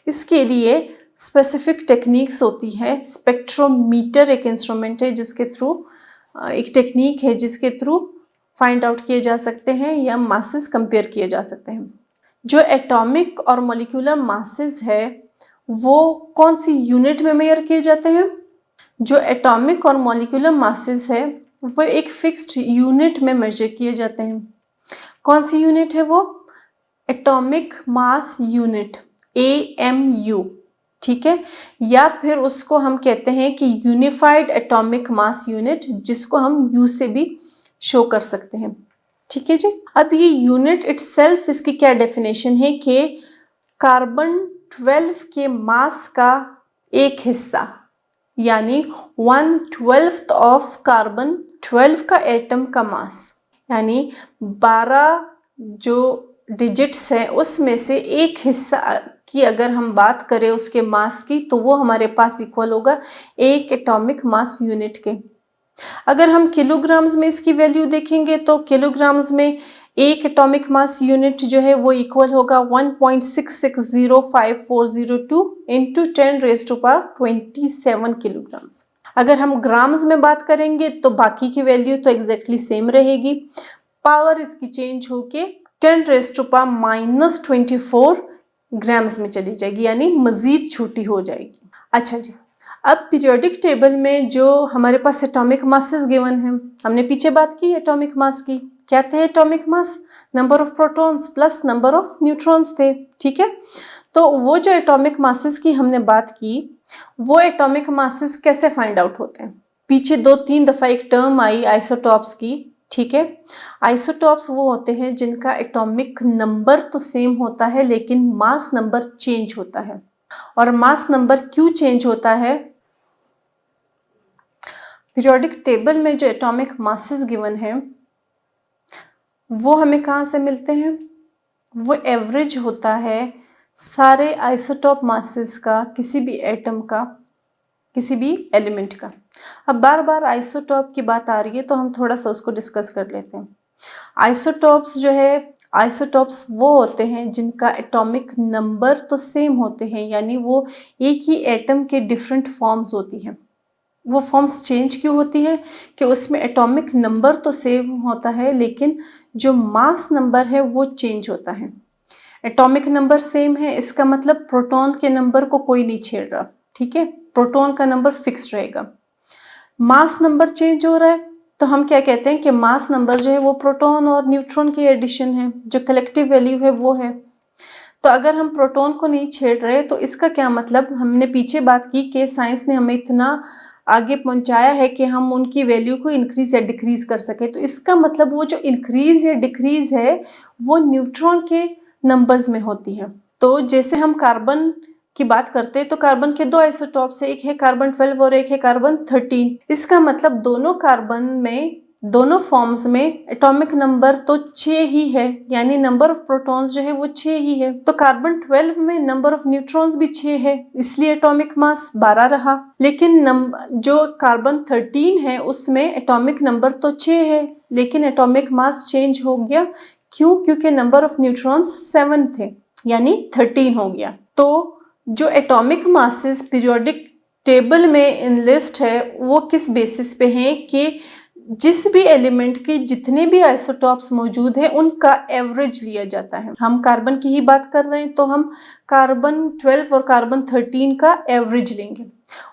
इसके लिए स्पेसिफिक टेक्निक्स होती है। स्पेक्ट्रोमीटर एक इंस्ट्रूमेंट है जिसके थ्रू, एक टेक्निक है जिसके थ्रू फाइंड आउट किए जा सकते हैं या मासेस कंपेयर किए जा सकते हैं। जो एटॉमिक और मॉलिक्यूलर मासेस है वो कौन सी यूनिट में मेजर किए जाते हैं? जो एटॉमिक और मॉलिक्यूलर मासेस है वो एक फिक्स्ड यूनिट में मेजर किए जाते हैं। कौन सी यूनिट है वो? एटॉमिक मास यूनिट, AMU, ठीक है। या फिर उसको हम कहते हैं कि यूनिफाइड एटॉमिक मास यूनिट, जिसको हम U से भी शो कर सकते हैं, ठीक है जी। अब ये यूनिट इटसेल्फ, इसकी क्या डेफिनेशन है कि कार्बन 12 के मास का एक हिस्सा, यानी 1/12 ऑफ कार्बन 12 का एटम का मास, यानी 12 जो डिजिट्स हैं उसमें से एक हिस्सा की अगर हम बात करें उसके मास की, तो वो हमारे पास इक्वल होगा एक एटॉमिक मास यूनिट के। अगर हम किलोग्राम्स में इसकी वैल्यू देखेंगे तो किलोग्राम्स में एक एटॉमिक मास यूनिट जो है वो इक्वल होगा 1.660542 इंटू 10⁻27 किलोग्राम्स। अगर हम ग्राम्स में बात करेंगे तो बाकी की वैल्यू तो एग्जैक्टली सेम रहेगी, पावर इसकी चेंज होके 10⁻24 ग्राम्स में चली जाएगी, यानी मजीद छोटी हो जाएगी। अच्छा जी, अब पीरियोडिक टेबल में जो हमारे पास एटॉमिक मासेस गिवन है, हमने पीछे बात की एटॉमिक मास की, क्या थे atomic mass? Number of protons plus number of neutrons थे, ठीक है। तो वो जो एटॉमिक मासेस की हमने बात की, वो एटॉमिक मासेस कैसे फाइंड आउट होते हैं? पीछे 2-3 दफा एक टर्म आई आइसोटॉप्स की, ठीक है। आइसोटॉप्स वो होते हैं जिनका एटॉमिक नंबर तो सेम होता है लेकिन मास नंबर चेंज होता है। और मास नंबर क्यों चेंज होता है? पीरियोडिक टेबल में जो एटॉमिक मासेस गिवन है वो हमें कहाँ से मिलते हैं? वो एवरेज होता है सारे आइसोटॉप मासेस का, किसी भी एटम का, किसी भी एलिमेंट का। अब बार बार आइसोटॉप की बात आ रही है तो हम थोड़ा सा उसको डिस्कस कर लेते हैं। आइसोटॉप्स जो है, आइसोटॉप्स वो होते हैं जिनका एटॉमिक नंबर तो सेम होते हैं, यानी वो एक ही एटम के डिफरेंट फॉर्म्स होती हैं। वो फॉर्म्स चेंज क्यों होती है? कि उसमें एटॉमिक नंबर तो सेम होता है लेकिन जो मास नंबर है वो चेंज होता है। एटॉमिक नंबर सेम है, इसका मतलब प्रोटॉन के नंबर को कोई नहीं छेड़ रहा, ठीक है, प्रोटॉन का नंबर फिक्स रहेगा। मास नंबर चेंज हो रहा है तो हम क्या कहते हैं कि मास नंबर जो है वो प्रोटॉन और न्यूट्रॉन की एडिशन है, जो कलेक्टिव वैल्यू है वो है। तो अगर हम प्रोटॉन को नहीं छेड़ रहे तो इसका क्या मतलब? हमने पीछे बात की कि साइंस ने हमें इतना आगे पहुंचाया है कि हम उनकी वैल्यू को इंक्रीज या डिक्रीज कर सके। तो इसका मतलब वो जो इंक्रीज या डिक्रीज है वो न्यूट्रॉन के नंबर्स में होती है। तो जैसे हम कार्बन की बात करते हैं तो कार्बन के 2 आइसोटॉप्स है, एक है कार्बन 12 और एक है कार्बन 13। इसका मतलब दोनों कार्बन में दोनों फॉर्म्स में एटॉमिक नंबर तो 6 ही है, यानी नंबर ऑफ प्रोटॉन्स जो है वो 6 ही है। तो कार्बन 12 में नंबर ऑफ न्यूट्रॉन्स भी 6 है, इसलिए एटॉमिक मास 12 रहा। लेकिन जो कार्बन 13 है उसमें एटॉमिक नंबर तो 6 है, लेकिन एटॉमिक मास चेंज हो गया। क्यों? क्योंकि नंबर ऑफ न्यूट्रॉन्स 7 थे, यानी 13 हो गया। तो जो एटॉमिक मासेस पीरियोडिक टेबल में इनलिस्ट है वो किस बेसिस पे हैं कि जिस भी एलिमेंट के जितने भी आइसोटॉप्स मौजूद है उनका एवरेज लिया जाता है। हम कार्बन की ही बात कर रहे हैं तो हम कार्बन 12 और कार्बन 13 का एवरेज लेंगे।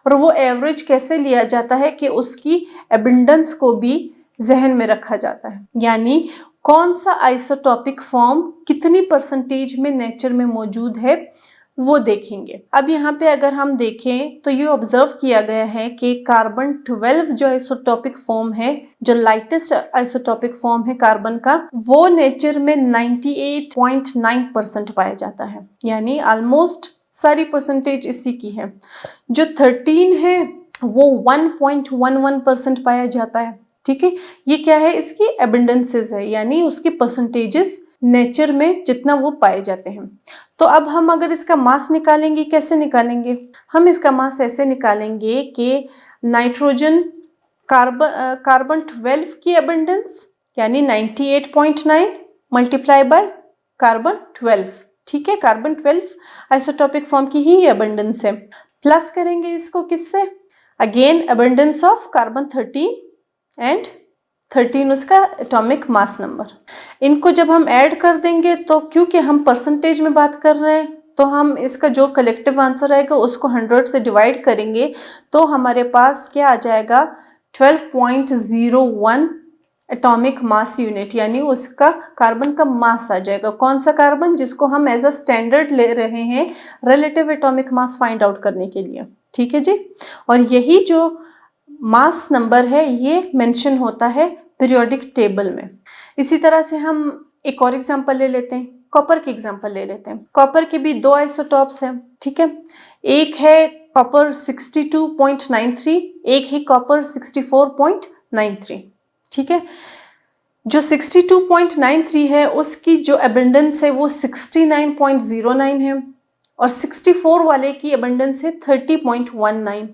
और वो एवरेज कैसे लिया जाता है कि उसकी एबिंडेंस को भी जहन में रखा जाता है, यानी कौन सा आइसोटॉपिक फॉर्म कितनी परसेंटेज में नेचर में मौजूद है वो देखेंगे। अब यहाँ पे अगर हम देखें तो ये ऑब्जर्व किया गया है कि कार्बन 12 जो आइसोटॉपिक फॉर्म है, जो लाइटेस्ट आइसोटॉपिक फॉर्म है कार्बन का, वो नेचर में 98.9% पाया जाता है, यानी ऑलमोस्ट सारी परसेंटेज इसी की है। जो 13 है वो 1.11% पाया जाता है। ठीक है, ये क्या है? इसकी एबिंडेंसेस है, यानी उसकी परसेंटेजेस नेचर में जितना वो पाए जाते हैं। तो अब हम अगर इसका मास निकालेंगे, कैसे निकालेंगे? हम इसका मास ऐसे निकालेंगे कि नाइट्रोजन कार्बन 12 की एबिंडेंस यानी 98.9 मल्टीप्लाई बाय कार्बन 12। ठीक है, कार्बन 12 आइसोटॉपिक फॉर्म की ही एबिंडेंस है। प्लस करेंगे इसको किससे? अगेन एबिंडेंस ऑफ कार्बन 13 एंड 13 उसका एटॉमिक मास नंबर। इनको जब हम ऐड कर देंगे तो क्योंकि हम परसेंटेज में बात कर रहे हैं तो हम इसका जो कलेक्टिव आंसर आएगा उसको 100 से डिवाइड करेंगे तो हमारे पास क्या आ जाएगा? 12.01 एटॉमिक मास यूनिट, यानी उसका कार्बन का मास आ जाएगा। कौन सा कार्बन? जिसको हम एज अ स्टैंडर्ड ले रहे हैं relative atomic mass find out करने के लिए। ठीक है जी, और यही जो मास नंबर है ये मेंशन होता है पीरियोडिक टेबल में। इसी तरह से हम एक और एग्जांपल ले लेते हैं, कॉपर की एग्जांपल ले लेते हैं। कॉपर के भी दो आइसोटॉप्स हैं। ठीक है, एक है कॉपर 62.93, एक ही कॉपर 64.93। ठीक है, जो 62.93 है उसकी जो एबंडेंस है वो 69.09 है और 64 वाले की एबंडेंस है 30.19।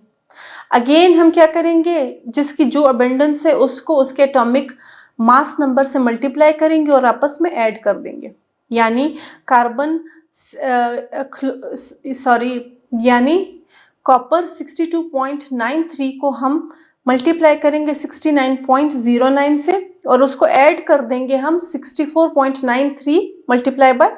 अगेन हम क्या करेंगे? जिसकी जो अबेंडेंस है उसको उसके एटॉमिक मास नंबर से मल्टीप्लाई करेंगे और आपस में ऐड कर देंगे, यानी कॉपर 62.93 को हम मल्टीप्लाई करेंगे 69.09 से और उसको ऐड कर देंगे हम 64.93 मल्टीप्लाई बाय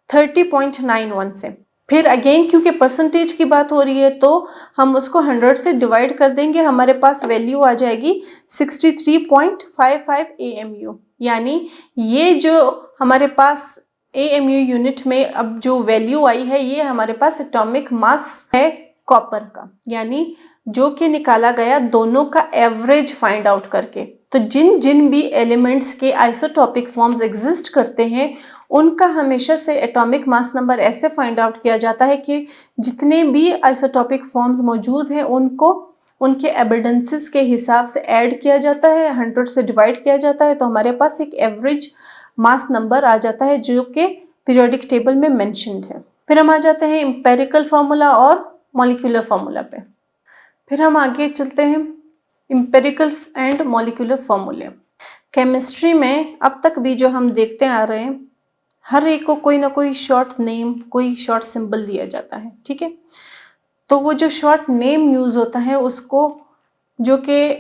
30.91 से। फिर अगेन क्योंकि परसेंटेज की बात हो रही है तो हम उसको 100 से डिवाइड कर देंगे, हमारे पास वैल्यू आ जाएगी 63.55 AMU। यानी ये जो हमारे पास AMU यूनिट में अब जो वैल्यू आई है ये हमारे पास एटॉमिक मास है कॉपर का, यानी जो कि निकाला गया दोनों का एवरेज फाइंड आउट करके। तो जिन जिन भी एलिमेंट्स के आइसोटॉपिक फॉर्म्स एग्जिस्ट करते हैं उनका हमेशा से एटॉमिक मास नंबर ऐसे फाइंड आउट किया जाता है कि जितने भी आइसोटॉपिक फॉर्म्स मौजूद हैं उनको उनके एबिडेंसेस के हिसाब से ऐड किया जाता है, 100 से डिवाइड किया जाता है, तो हमारे पास एक एवरेज मास नंबर आ जाता है जो कि पीरियोडिक टेबल में मेंशन्ड है। फिर हम आ जाते हैं एम्पेरिकल फार्मूला और मॉलिक्यूलर फार्मूला पे। फिर हम आगे चलते हैं एम्पेरिकल एंड मॉलिक्यूलर फार्मूले। केमिस्ट्री में अब तक भी जो हम देखते आ रहे हैं हर एक को कोई ना कोई शॉर्ट नेम, कोई शॉर्ट सिंबल दिया जाता है। ठीक है, तो वो जो शॉर्ट नेम यूज़ होता है उसको जो कि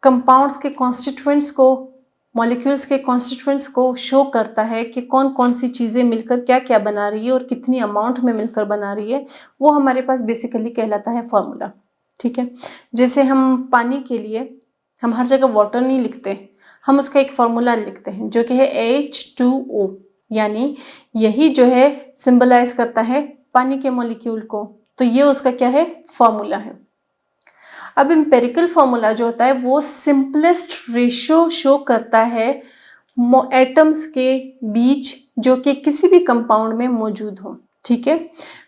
कंपाउंड्स के कॉन्स्टिट्यूएंट्स को, मॉलिक्यूल्स के कॉन्स्टिट्यूएंट्स को शो करता है कि कौन कौन सी चीज़ें मिलकर क्या क्या बना रही है और कितनी अमाउंट में मिलकर बना रही है, वो हमारे पास बेसिकली कहलाता है फार्मूला। ठीक है, जैसे हम पानी के लिए हम हर जगह वाटर नहीं लिखते, हम उसका एक फार्मूला लिखते हैं जो कि है H2O, यानी यही जो है सिंबलाइज करता है पानी के मॉलिक्यूल को, तो ये उसका क्या है? फार्मूला है। अब एम्पेरिकल फार्मूला जो होता है वो सिंपलेस्ट रेशियो शो करता है एटम्स के बीच जो कि किसी भी कंपाउंड में मौजूद हो। ठीक है,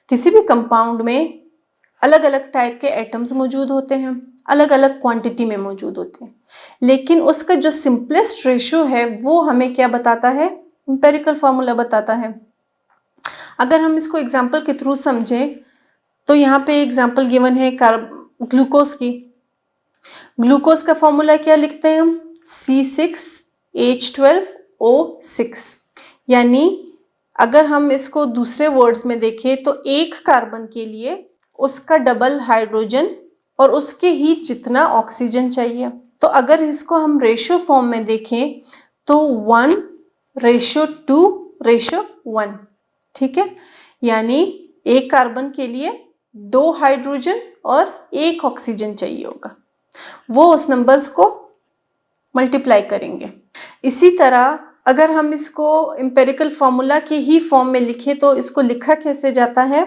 किसी भी कंपाउंड में अलग अलग टाइप के एटम्स मौजूद होते हैं, अलग अलग क्वांटिटी में मौजूद होते हैं, लेकिन उसका जो सिंपलेस्ट रेशियो है वो हमें क्या बताता है, एम्पिरिकल फॉर्मूला बताता है। अगर हम इसको एग्जाम्पल के थ्रू समझें तो यहाँ पे एग्जाम्पल गिवन है ग्लूकोज की। ग्लूकोज का फॉर्मूला क्या लिखते हैं हम, C6H12O6। यानी अगर हम इसको दूसरे वर्ड्स में देखें तो एक कार्बन के लिए उसका डबल हाइड्रोजन और उसके ही जितना ऑक्सीजन चाहिए। तो अगर इसको हम रेशियो फॉर्म में देखें तो 1:2:1, ठीक है। यानी एक कार्बन के लिए 2 हाइड्रोजन और 1 ऑक्सीजन चाहिए होगा, वो उस नंबर्स को मल्टीप्लाई करेंगे। इसी तरह अगर हम इसको एम्पिरिकल फॉर्मूला के ही फॉर्म में लिखें तो इसको लिखा कैसे जाता है,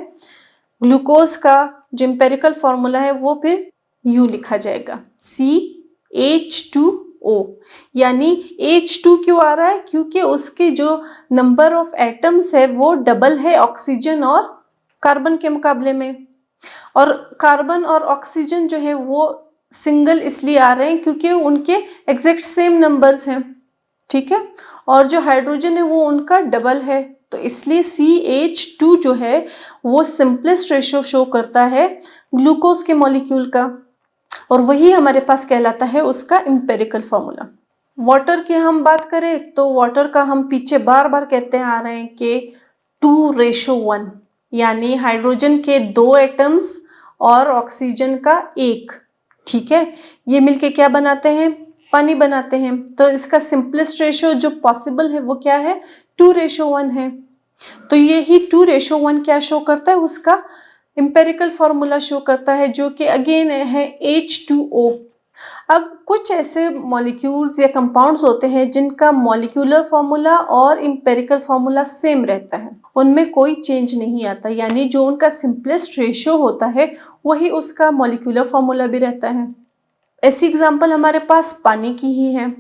ग्लूकोज का जो एम्पिरिकल फॉर्मूला है वो फिर यूं लिखा जाएगा, CH2O। यानी H2 क्यों आ रहा है, क्योंकि उसके जो नंबर ऑफ एटम्स है वो डबल है ऑक्सीजन और कार्बन के मुकाबले में, और कार्बन और ऑक्सीजन जो है वो सिंगल इसलिए आ रहे हैं क्योंकि उनके एग्जैक्ट सेम नंबर्स हैं, ठीक है। और जो हाइड्रोजन है वो उनका डबल है, तो इसलिए CH2 जो है वो सिंपलेस्ट रेशियो शो करता है ग्लूकोज के मॉलिक्यूल का, और वही हमारे पास कहलाता है उसका एम्पिरिकल फॉर्मूला। वाटर की हम बात करें तो वाटर का हम पीछे बार बार कहते आ रहे हैं कि 2:1, यानी हाइड्रोजन के 2 एटम्स और ऑक्सीजन का 1, ठीक है। ये मिलके क्या बनाते हैं, पानी बनाते हैं। तो इसका सिंपलेस्ट रेशियो जो पॉसिबल है वो क्या है, 2:1 है। तो ये ही 2:1 क्या शो करता है, उसका एम्पिरिकल फॉर्मूला शो करता है, जो कि अगेन है H2O। अब कुछ ऐसे मॉलिक्यूल्स या कंपाउंड्स होते हैं जिनका मॉलिक्यूलर फॉर्मूला और एम्पिरिकल फॉर्मूला सेम रहता है, उनमें कोई चेंज नहीं आता, यानी जो उनका सिंपलेस्ट रेशियो होता है वही उसका मॉलिक्यूलर फॉर्मूला भी रहता है। ऐसी एग्जांपल हमारे पास पानी की ही है,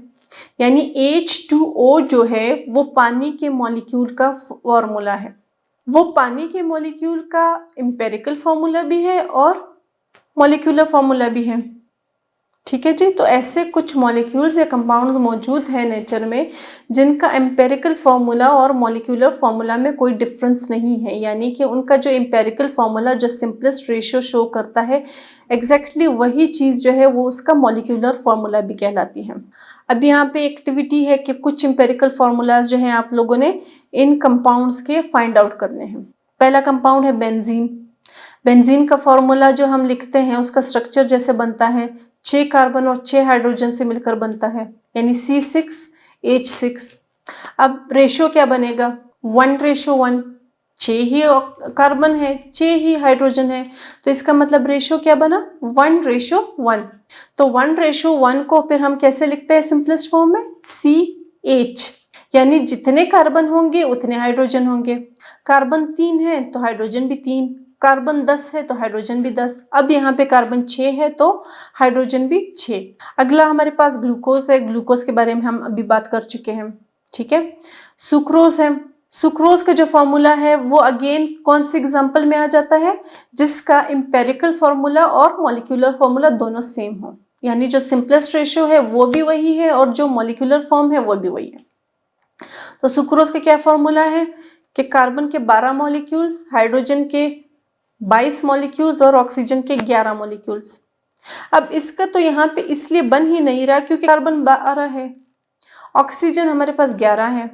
यानी H2O जो है वो पानी के मॉलिक्यूल का फॉर्मूला है, वो पानी के मॉलिक्यूल का एम्पिरिकल फॉर्मूला भी है और मॉलिक्यूलर फॉर्मूला भी है, ठीक है जी। तो ऐसे कुछ मॉलिक्यूल्स या कंपाउंड्स मौजूद हैं नेचर में जिनका एम्पिरिकल फार्मूला और मॉलिक्यूलर फार्मूला में कोई डिफरेंस नहीं है, यानी कि उनका जो एम्पिरिकल फार्मूला जो सिंपलेस्ट रेशियो शो करता है एग्जैक्टली वही चीज़ जो है वो उसका मॉलिक्यूलर फार्मूला भी कहलाती है। अब यहाँ पे एक्टिविटी है कि कुछ एम्पिरिकल फार्मूलाज जो हैं आप लोगों ने इन कंपाउंड्स के फाइंड आउट करने हैं। पहला कंपाउंड है बेंजीन। बेंजीन का फॉर्मूला जो हम लिखते हैं उसका स्ट्रक्चर जैसे बनता है, 6 कार्बन और 6 हाइड्रोजन से मिलकर बनता है, यानी C6H6। अब रेशियो क्या बनेगा, 1:1, 6 ही कार्बन है, 6 ही हाइड्रोजन है, तो इसका मतलब रेशियो क्या बना, 1:1। तो 1:1 को फिर हम कैसे लिखते हैं सिंपलेस्ट फॉर्म में, CH, यानी जितने कार्बन होंगे उतने हाइड्रोजन होंगे। कार्बन 3 है तो हाइड्रोजन भी 3, कार्बन 10 है तो हाइड्रोजन भी 10। अब यहाँ पे कार्बन 6 है तो हाइड्रोजन भी 6। अगला हमारे पास ग्लूकोज है, ग्लूकोज के बारे में हम अभी बात कर चुके हैं, ठीक है। सुक्रोज है, सुक्रोज का जो फॉर्मूला है वो अगेन कौन से एग्जाम्पल में आ जाता है, जिसका एम्पेरिकल फॉर्मूला और मॉलिक्यूलर फॉर्मूला दोनों सेम हो, यानी जो सिंपलेस्ट रेशियो है वो भी वही है और जो मॉलिक्यूलर फॉर्म है वो भी वही है। तो सुक्रोज का क्या फॉर्मूला है कि कार्बन के 12 मॉलिक्यूल्स, हाइड्रोजन के 22 मॉलिक्यूल्स और ऑक्सीजन के 11 मॉलिक्यूल्स। अब इसका तो यहाँ पे इसलिए बन ही नहीं रहा क्योंकि कार्बन 12 है, ऑक्सीजन हमारे पास 11 है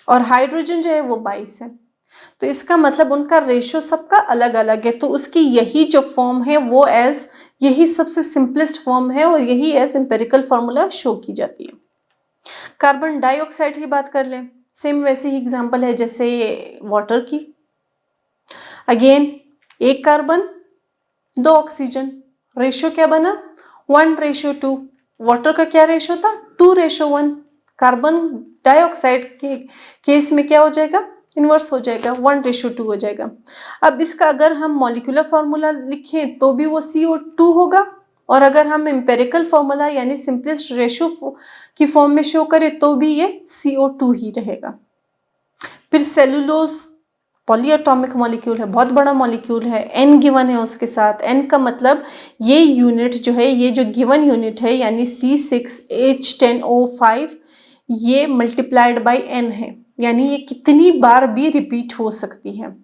और हाइड्रोजन जो है वो 22 है, तो इसका मतलब उनका रेशियो सबका अलग अलग है। तो उसकी यही जो फॉर्म है वो एज यही सबसे सिंपलेस्ट फॉर्म है और यही एज एम्पेरिकल फॉर्मूला शो की जाती है। कार्बन डाइऑक्साइड की बात कर लें, सेम वैसे ही एग्जाम्पल है जैसे वाटर की। अगेन 1 कार्बन 2 ऑक्सीजन, रेशियो क्या बना 1:2। वाटर का क्या रेशियो था 2:1। कार्बन डाइऑक्साइड के केस में क्या हो जाएगा, इन्वर्स हो जाएगा, 1:2 हो जाएगा। अब इसका अगर हम मॉलिक्यूलर फॉर्मूला लिखें तो भी वो CO2 होगा, और अगर हम एम्पेरिकल फॉर्मूला यानी सिंपलेस्ट रेशियो की फॉर्म में शो करें तो भी ये CO2 ही रहेगा। फिर सेलुलोज, पॉलीएटॉमिक मॉलिक्यूल है, बहुत बड़ा मॉलिक्यूल है, n गिवन है उसके साथ। n का मतलब ये यूनिट जो है, ये जो गिवन यूनिट है यानी C6H10O5, ये मल्टीप्लाइड बाय n है, यानी ये कितनी बार भी रिपीट हो सकती है।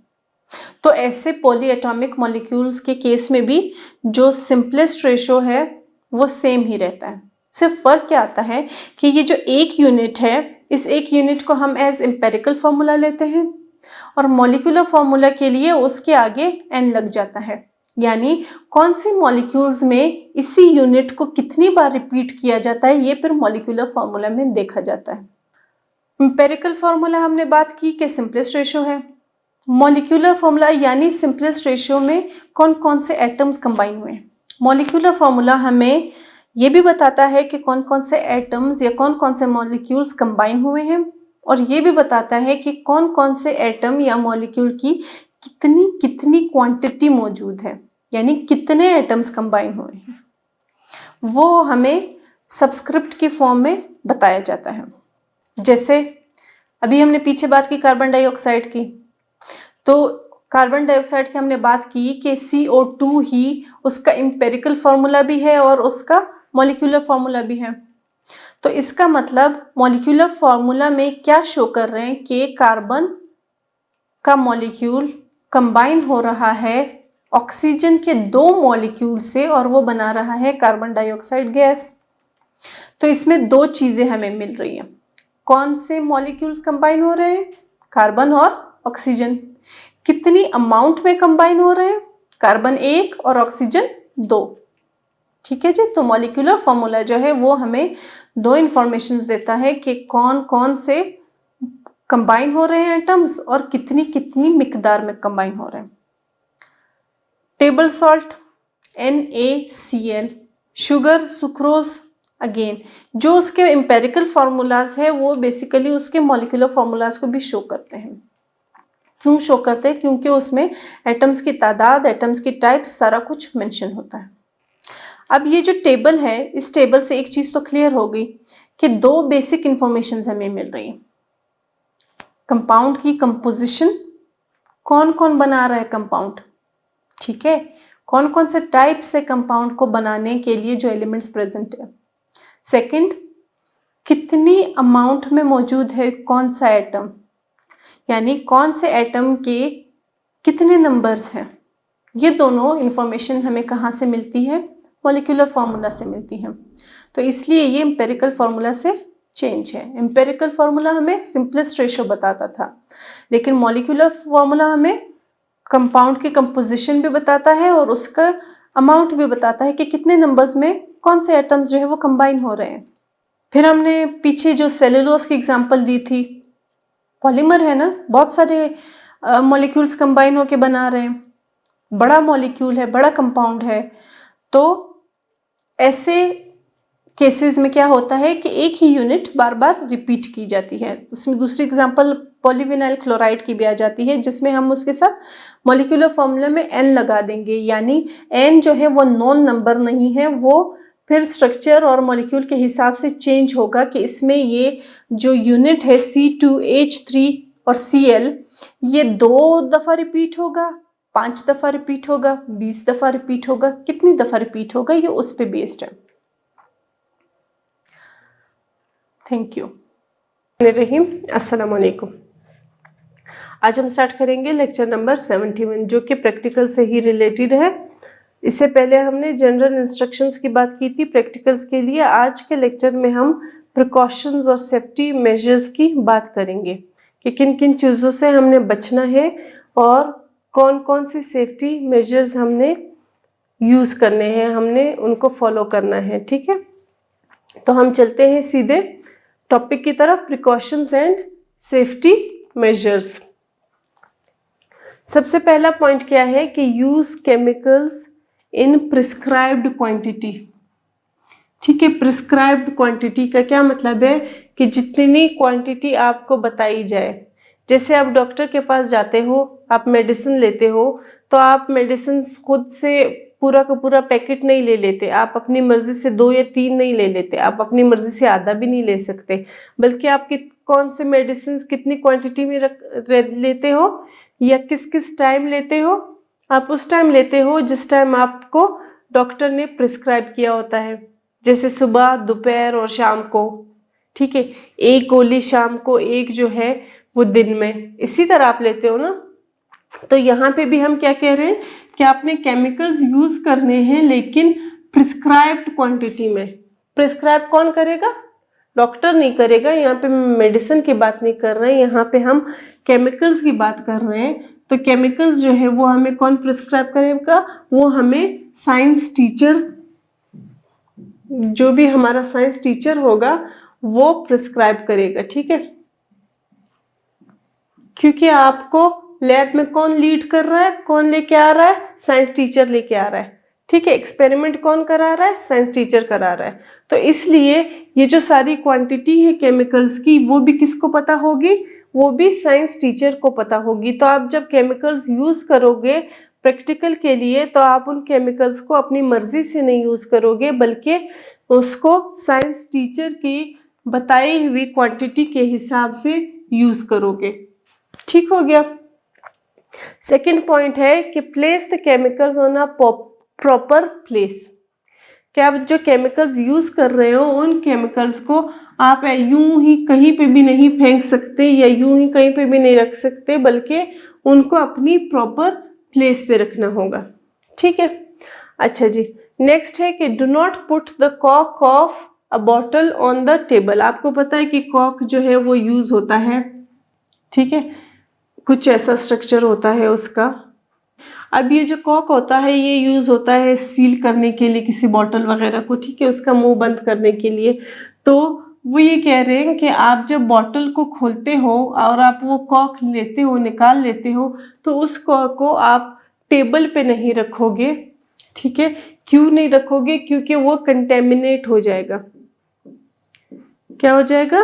तो ऐसे पॉलीएटॉमिक मॉलिक्यूल्स के केस में भी जो सिंपलेस्ट रेशो है वो सेम ही रहता है। सिर्फ फर्क क्या आता है कि ये जो एक यूनिट है, इस एक यूनिट को हम एज एम्पेरिकल फॉर्मूला लेते हैं और मॉलिक्यूलर फॉर्मूला के लिए उसके आगे n लग जाता है, यानी कौन सी मॉलिक्यूल्स में इसी यूनिट को कितनी बार रिपीट किया जाता है ये फिर मॉलिक्यूलर फॉर्मूला में देखा जाता है। एम्पेरिकल फॉर्मूला हमने बात की कि सिंपलेस्ट रेशो है। मॉलिक्यूलर फॉर्मूला यानी सिंपलेस्ट रेशियो में कौन कौन से एटम्स कंबाइन हुए हैं। मॉलिक्यूलर फॉर्मूला हमें ये भी बताता है कि कौन कौन से एटम्स या कौन कौन से मॉलिक्यूल्स कंबाइन हुए हैं, और ये भी बताता है कि कौन कौन से एटम या मॉलिक्यूल की कितनी कितनी क्वांटिटी मौजूद है, यानी कितने एटम्स कंबाइन हुए हैं, वो हमें सबस्क्रिप्ट की फॉर्म में बताया जाता है। जैसे अभी हमने पीछे बात की कार्बन डाइऑक्साइड की, तो कार्बन डाइऑक्साइड की हमने बात की कि CO2 ही उसका एम्पेरिकल फॉर्मूला भी है और उसका मॉलिक्यूलर फॉर्मूला भी है। तो इसका मतलब मॉलिक्यूलर फॉर्मूला में क्या शो कर रहे हैं कि कार्बन का मॉलिक्यूल कंबाइन हो रहा है ऑक्सीजन के 2 मॉलिक्यूल से और वो बना रहा है कार्बन डाइऑक्साइड गैस। तो इसमें 2 चीजें हमें मिल रही हैं। कौन से मॉलिक्यूल्स कंबाइन हो रहे हैं? कार्बन और ऑक्सीजन। कितनी अमाउंट में कंबाइन हो रहे हैं? कार्बन 1 और ऑक्सीजन 2। ठीक है जी। तो मॉलिक्यूलर फॉर्मूला जो है वो हमें 2 इंफॉर्मेशंस देता है कि कौन कौन से कंबाइन हो रहे हैं एटम्स और कितनी कितनी मिकदार में कंबाइन हो रहे हैं। Table salt NaCl, sugar sucrose, again जो उसके एम्पेरिकल फॉर्मूलाज है वो बेसिकली उसके मॉलिक्यूलर फॉर्मूलाज को भी शो करते हैं। क्यों शो करते हैं? क्योंकि उसमें एटम्स की तादाद, एटम्स की टाइप्स, सारा कुछ मेंशन होता है। अब ये जो टेबल है, इस टेबल से एक चीज तो क्लियर हो गई कि 2 बेसिक इंफॉर्मेशन हमें मिल रही है। कंपाउंड की कंपोजिशन, कौन कौन बना रहा है कंपाउंड, ठीक है, कौन कौन से टाइप से कंपाउंड को बनाने के लिए जो एलिमेंट्स प्रेजेंट है। सेकंड, कितनी अमाउंट में मौजूद है कौन सा एटम, यानी कौन से एटम के कितने नंबर्स हैं। ये दोनों इंफॉर्मेशन हमें कहाँ से मिलती है? मॉलिक्यूलर फार्मूला से मिलती है। तो इसलिए ये एम्पेरिकल फार्मूला से चेंज है। एम्पेरिकल फार्मूला हमें सिंपलेस्ट रेशो बताता था, लेकिन मॉलिक्यूलर फार्मूला हमें कंपाउंड की कंपोजिशन भी बताता है और उसका अमाउंट भी बताता है कि कितने नंबर्स में कौन से एटम्स जो है वो कंबाइन हो रहे हैं। फिर हमने पीछे जो सेलुलोज की एग्जांपल दी थी, पॉलीमर है ना, बहुत सारे मॉलिक्यूल्स कंबाइन होके बना रहे हैं, बड़ा मॉलिक्यूल है, बड़ा कंपाउंड है। तो ऐसे केसेस में क्या होता है कि एक ही यूनिट बार बार रिपीट की जाती है। उसमें दूसरी एग्जांपल पॉलीविनाइल क्लोराइड की भी आ जाती है, जिसमें हम उसके साथ मॉलिक्यूलर फॉर्मूला में n लगा देंगे, यानी n जो है वो नॉन नंबर नहीं है, वो फिर स्ट्रक्चर और मॉलिक्यूल के हिसाब से चेंज होगा कि इसमें ये जो यूनिट है C2H3 और Cl, ये 2 दफ़ा रिपीट होगा, 5 दफ़ा रिपीट होगा, 20 दफ़ा रिपीट होगा, कितनी दफ़ा रिपीट होगा ये उस पे बेस्ड है। Thank you. रहीम, अस्सलाम वालेकुम। आज हम स्टार्ट करेंगे लेक्चर नंबर 71 जो कि प्रैक्टिकल से ही रिलेटेड है। इससे पहले हमने जनरल इंस्ट्रक्शंस की बात की थी प्रैक्टिकल्स के लिए। आज के लेक्चर में हम प्रिकॉशंस और सेफ्टी मेजर्स की बात करेंगे कि किन किन चीज़ों से हमने बचना है और कौन कौन सी सेफ्टी मेजर्स हमने यूज़ करने हैं, हमने उनको फॉलो करना है। ठीक है, तो हम चलते हैं सीधे टॉपिक की तरफ, प्रिकॉशंस एंड सेफ्टी मेजर्स। सबसे पहला पॉइंट क्या है कि यूज केमिकल्स इन प्रिस्क्राइब्ड क्वांटिटी। ठीक है, प्रिस्क्राइब्ड क्वांटिटी का क्या मतलब है कि जितनी क्वांटिटी आपको बताई जाए। जैसे आप डॉक्टर के पास जाते हो, आप मेडिसिन लेते हो, तो आप मेडिसिन खुद से पूरा का पूरा पैकेट नहीं ले लेते, आप अपनी मर्जी से 2 या 3 नहीं ले लेते, आप अपनी मर्जी से आधा भी नहीं ले सकते, बल्कि आप कौन से मेडिसिन कितनी क्वांटिटी में लेते हो या किस किस टाइम लेते हो? आप उस टाइम लेते हो जिस टाइम आपको डॉक्टर ने प्रिस्क्राइब किया होता है, जैसे सुबह, दोपहर और शाम को। ठीक है, एक गोली शाम को, एक जो है वो दिन में, इसी तरह आप लेते हो ना। तो यहाँ पे भी हम क्या कह रहे हैं कि आपने केमिकल्स यूज करने हैं लेकिन प्रिस्क्राइब्ड क्वांटिटी में। प्रिस्क्राइब कौन करेगा? डॉक्टर नहीं करेगा। यहाँ पे मेडिसिन की बात नहीं कर रहे हैं, यहाँ पे हम केमिकल्स की बात कर रहे हैं। तो केमिकल्स जो है वो हमें कौन प्रिस्क्राइब करेगा? वो हमें साइंस टीचर, जो भी हमारा साइंस टीचर होगा वो प्रिस्क्राइब करेगा। ठीक है, क्योंकि आपको लैब में कौन लीड कर रहा है, कौन लेके आ रहा है? साइंस टीचर लेके आ रहा है। ठीक है, एक्सपेरिमेंट कौन करा रहा है? साइंस टीचर करा रहा है। तो इसलिए ये जो सारी क्वांटिटी है केमिकल्स की, वो भी किसको पता होगी? वो भी साइंस टीचर को पता होगी। तो आप जब केमिकल्स यूज करोगे प्रैक्टिकल के लिए, तो आप उन केमिकल्स को अपनी मर्जी से नहीं यूज करोगे, बल्कि उसको साइंस टीचर की बताई हुई क्वांटिटी के हिसाब से यूज करोगे। ठीक हो गया। सेकेंड पॉइंट है कि place the chemicals on a proper place. कि आप जो केमिकल्स यूज कर रहे हो उन केमिकल्स को आप यूं ही कहीं पे भी नहीं फेंक सकते या यूं ही कहीं पे भी नहीं रख सकते, बल्कि उनको अपनी प्रॉपर प्लेस पे रखना होगा। ठीक है, अच्छा जी। नेक्स्ट है कि डू नॉट पुट द कॉक of a bottle on the table. आपको पता है कि कॉक जो है वो यूज होता है, ठीक है, कुछ ऐसा स्ट्रक्चर होता है उसका। अब ये जो कॉक होता है ये यूज होता है सील करने के लिए किसी बॉटल वगैरह को, ठीक है, उसका मुंह बंद करने के लिए। तो वो ये कह रहे हैं कि आप जब बॉटल को खोलते हो और आप वो कॉक लेते हो, निकाल लेते हो, तो उस कॉक को आप टेबल पे नहीं रखोगे। ठीक है, क्यों नहीं रखोगे? क्योंकि वो कंटेमिनेट हो जाएगा। क्या हो जाएगा?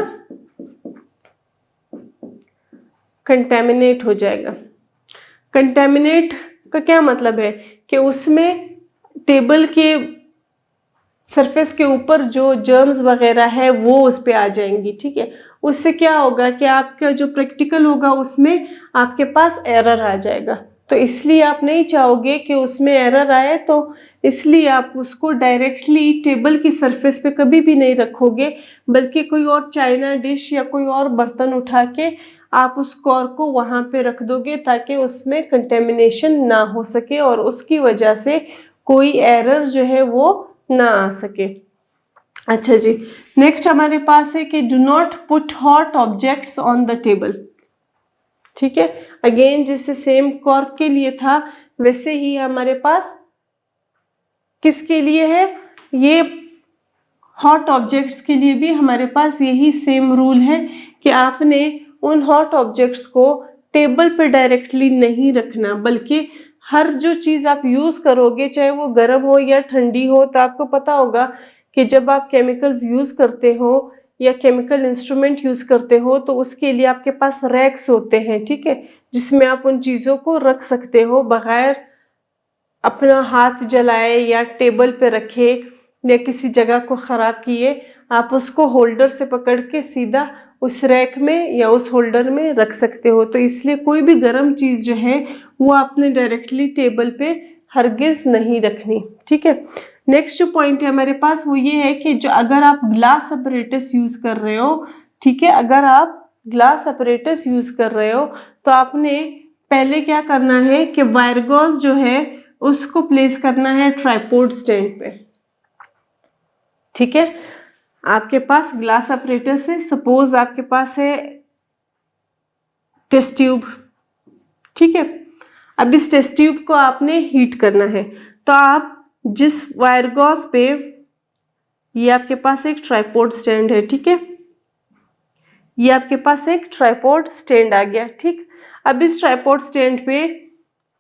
कंटेमिनेट हो जाएगा। कंटेमिनेट का क्या मतलब है कि उसमें टेबल के सरफेस के ऊपर जो जर्म्स वगैरह है वो उस पे आ जाएंगी। ठीक है, उससे क्या होगा कि आपका जो प्रैक्टिकल होगा उसमें आपके पास एरर आ जाएगा। तो इसलिए आप नहीं चाहोगे कि उसमें एरर आए, तो इसलिए आप उसको डायरेक्टली टेबल की सरफेस पे कभी भी नहीं रखोगे, बल्कि कोई और चाइना डिश या कोई और बर्तन उठा के आप उस कॉर्क को वहां पे रख दोगे, ताकि उसमें कंटेमिनेशन ना हो सके और उसकी वजह से कोई एरर जो है वो ना आ सके। अच्छा जी, नेक्स्ट हमारे पास है कि do not put hot objects on the table. ठीक है, अगेन जैसे सेम कॉर्क के लिए था वैसे ही हमारे पास किसके लिए है? ये हॉट ऑब्जेक्ट्स के लिए भी हमारे पास यही सेम रूल है कि आपने उन हॉट ऑब्जेक्ट्स को टेबल पे डायरेक्टली नहीं रखना, बल्कि हर जो चीज आप यूज करोगे, चाहे वो गर्म हो या ठंडी हो, तो आपको पता होगा कि जब आप केमिकल्स यूज करते हो या केमिकल इंस्ट्रूमेंट यूज करते हो तो उसके लिए आपके पास रैक्स होते हैं। ठीक है, जिसमें आप उन चीजों को रख सकते हो बगैर अपना हाथ जलाए या टेबल पे रखे या किसी जगह को खराब किए। आप उसको होल्डर से पकड़ के सीधा उस रैक में या उस होल्डर में रख सकते हो। तो इसलिए कोई भी गर्म चीज जो है वो आपने डायरेक्टली टेबल पे हरगिज नहीं रखनी। ठीक है, नेक्स्ट जो पॉइंट है हमारे पास वो ये है कि जो अगर आप ग्लास अपरेटस यूज कर रहे हो, ठीक है, अगर आप ग्लास अपरेटस यूज कर रहे हो तो आपने पहले क्या करना है कि वायर गॉज जो है उसको प्लेस करना है ट्राइपॉड स्टैंड पे। ठीक है, आपके पास ग्लास अपरेटस है, सपोज आपके पास है टेस्ट ट्यूब। ठीक है, अब इस टेस्ट ट्यूब को आपने हीट करना है, तो आप जिस वायर गॉज पे, ये आपके पास एक ट्राइपॉड स्टैंड है। ठीक है, ये आपके पास एक ट्राइपॉड स्टैंड आ गया। ठीक, अब इस ट्राइपॉड स्टैंड पे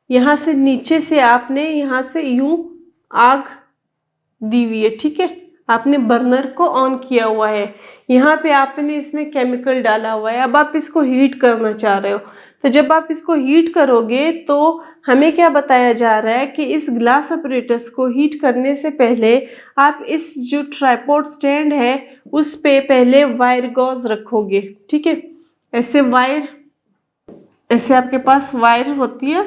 यहां से नीचे से आपने यहां से यूं आग दी हुई है। ठीक है, आपने बर्नर को ऑन किया हुआ है, यहाँ पे आपने इसमें केमिकल डाला हुआ है। अब आप इसको हीट करना चाह रहे हो, तो जब आप इसको हीट करोगे तो हमें क्या बताया जा रहा है कि इस ग्लास अपरेटस को हीट करने से पहले आप इस जो ट्राइपॉड स्टैंड है उस पे पहले वायर गॉज रखोगे। ठीक है, ऐसे वायर ऐसे आपके पास वायर होती है,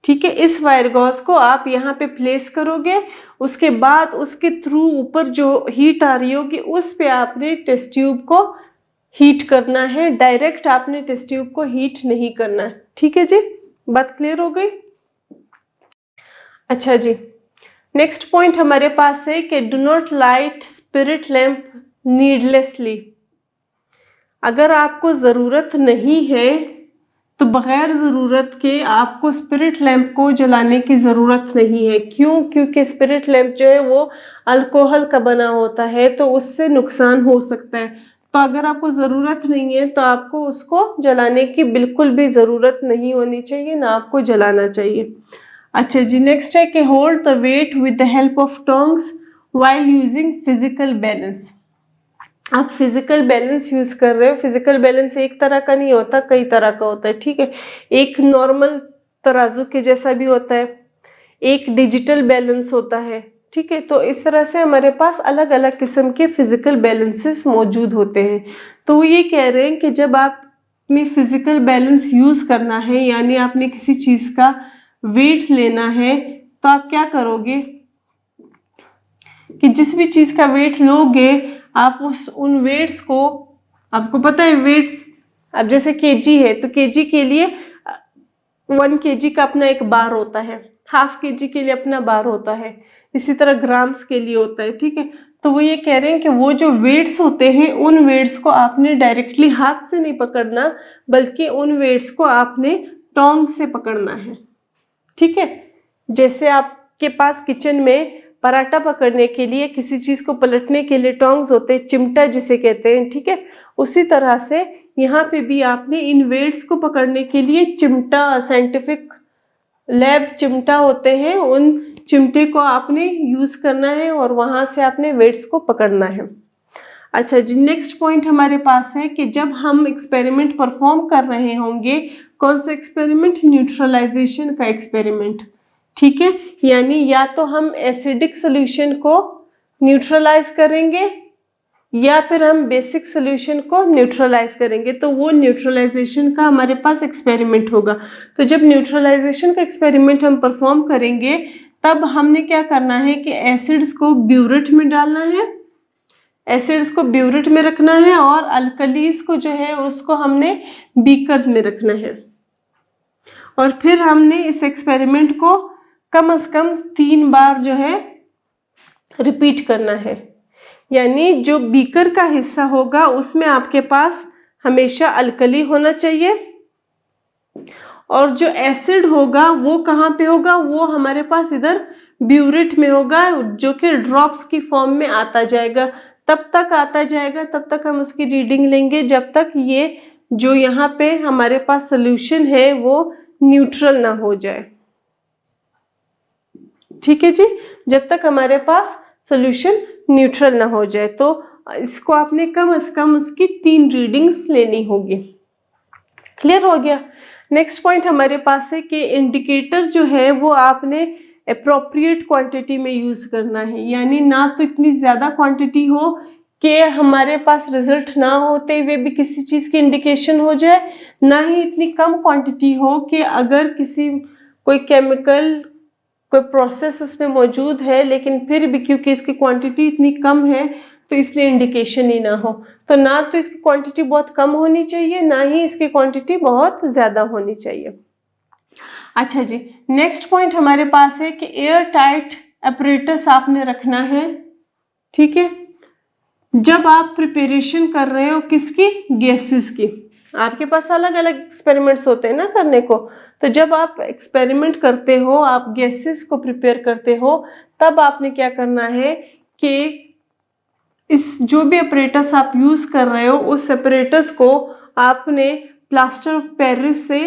ठीक है। इस वायर गॉज को आप यहाँ पे प्लेस करोगे, उसके बाद उसके थ्रू ऊपर जो हीट आ रही होगी उस पे आपने टेस्ट ट्यूब को हीट करना है। डायरेक्ट आपने टेस्ट ट्यूब को हीट नहीं करना है, ठीक है जी। बात क्लियर हो गई? अच्छा जी, नेक्स्ट पॉइंट हमारे पास है कि do not light spirit lamp needlessly. अगर आपको ज़रूरत नहीं है तो बग़ैर ज़रूरत के आपको स्पिरिट लैंप को जलाने की ज़रूरत नहीं है। क्यों? क्योंकि स्पिरिट लैंप जो है वो अल्कोहल का बना होता है, तो उससे नुकसान हो सकता है। तो अगर आपको ज़रूरत नहीं है तो आपको उसको जलाने की बिल्कुल भी ज़रूरत नहीं होनी चाहिए, ना आपको जलाना चाहिए। अच्छा जी, नेक्स्ट है कि hold the weight with the help of tongs while using physical balance. आप फिजिकल बैलेंस यूज कर रहे हो। फिजिकल बैलेंस एक तरह का नहीं होता, कई तरह का होता है, ठीक है। एक नॉर्मल तराजू के जैसा भी होता है, एक डिजिटल बैलेंस होता है, ठीक है। तो इस तरह से हमारे पास अलग अलग किस्म के फिजिकल बैलेंसेस मौजूद होते हैं। तो वो ये कह रहे हैं कि जब आपने फिजिकल बैलेंस यूज करना है, यानी आपने किसी चीज का वेट लेना है, तो आप क्या करोगे कि जिस भी चीज का वेट लोगे आप उन वेट्स को, आपको पता है वेट्स, अब जैसे केजी है तो केजी के लिए 1 केजी का अपना एक बार होता है, हाफ केजी के लिए अपना बार होता है, इसी तरह ग्राम्स के लिए होता है, ठीक है। तो वो ये कह रहे हैं कि वो जो वेट्स होते हैं उन वेट्स को आपने डायरेक्टली हाथ से नहीं पकड़ना, बल्कि उन वेट्स को आपने टोंग से पकड़ना है, ठीक है। जैसे आपके पास किचन में पराठा पकड़ने के लिए, किसी चीज को पलटने के लिए टोंग्स होते हैं, चिमटा जिसे कहते हैं, ठीक है। उसी तरह से यहाँ पे भी आपने इन वेट्स को पकड़ने के लिए चिमटा, साइंटिफिक लैब चिमटा होते हैं, उन चिमटे को आपने यूज करना है और वहां से आपने वेट्स को पकड़ना है। अच्छा जी, नेक्स्ट पॉइंट हमारे पास है कि जब हम एक्सपेरिमेंट परफॉर्म कर रहे होंगे, कौन सा एक्सपेरिमेंट? न्यूट्रलाइजेशन का एक्सपेरिमेंट, ठीक है। यानी या तो हम एसिडिक सोल्यूशन को न्यूट्रलाइज करेंगे या फिर हम बेसिक सोल्यूशन को न्यूट्रलाइज करेंगे, तो वो न्यूट्रलाइजेशन का हमारे पास एक्सपेरिमेंट होगा। तो जब न्यूट्रलाइजेशन का एक्सपेरिमेंट हम परफॉर्म करेंगे तब हमने क्या करना है कि एसिड्स को ब्यूरेट में डालना है, एसिड्स को ब्यूरेट में रखना है, और अल्कलीज को जो है उसको हमने बीकर्स में रखना है। और फिर हमने इस एक्सपेरिमेंट को कम से कम 3 बार जो है रिपीट करना है। यानी जो बीकर का हिस्सा होगा उसमें आपके पास हमेशा अल्कली होना चाहिए, और जो एसिड होगा वो कहाँ पे होगा? वो हमारे पास इधर ब्यूरेट में होगा, जो कि ड्रॉप्स की फॉर्म में आता जाएगा। तब तक आता जाएगा, तब तक हम उसकी रीडिंग लेंगे जब तक ये जो यहाँ पे हमारे पास सोल्यूशन है वो न्यूट्रल ना हो जाए, ठीक है जी। जब तक हमारे पास सोल्यूशन न्यूट्रल ना हो जाए, तो इसको आपने कम से कम उसकी 3 रीडिंग्स लेनी होगी। क्लियर हो गया? नेक्स्ट पॉइंट हमारे पास है कि इंडिकेटर जो है वो आपने अप्रोप्रिएट क्वांटिटी में यूज करना है। यानी ना तो इतनी ज्यादा क्वांटिटी हो कि हमारे पास रिजल्ट ना होते हुए भी किसी चीज की इंडिकेशन हो जाए, ना ही इतनी कम क्वांटिटी हो कि अगर कोई केमिकल, कोई प्रोसेस उसमें मौजूद है लेकिन फिर भी क्योंकि इसकी क्वांटिटी इतनी कम है तो इसलिए इंडिकेशन ही ना हो। तो ना तो इसकी क्वांटिटी बहुत कम होनी चाहिए, ना ही इसकी क्वांटिटी बहुत ज्यादा होनी चाहिए। अच्छा जी, नेक्स्ट पॉइंट हमारे पास है कि एयर टाइट अपरेटस आपने रखना है, ठीक है। जब आप प्रिपरेशन कर रहे हो किसकी? गैसेस की। आपके पास अलग अलग एक्सपेरिमेंट्स होते हैं ना करने को, तो जब आप एक्सपेरिमेंट करते हो, आप गैसेस को प्रिपेयर करते हो, तब आपने क्या करना है कि इस जो भी अपरेटस आप यूज कर रहे हो उस अपरेटस को आपने प्लास्टर ऑफ पेरिस से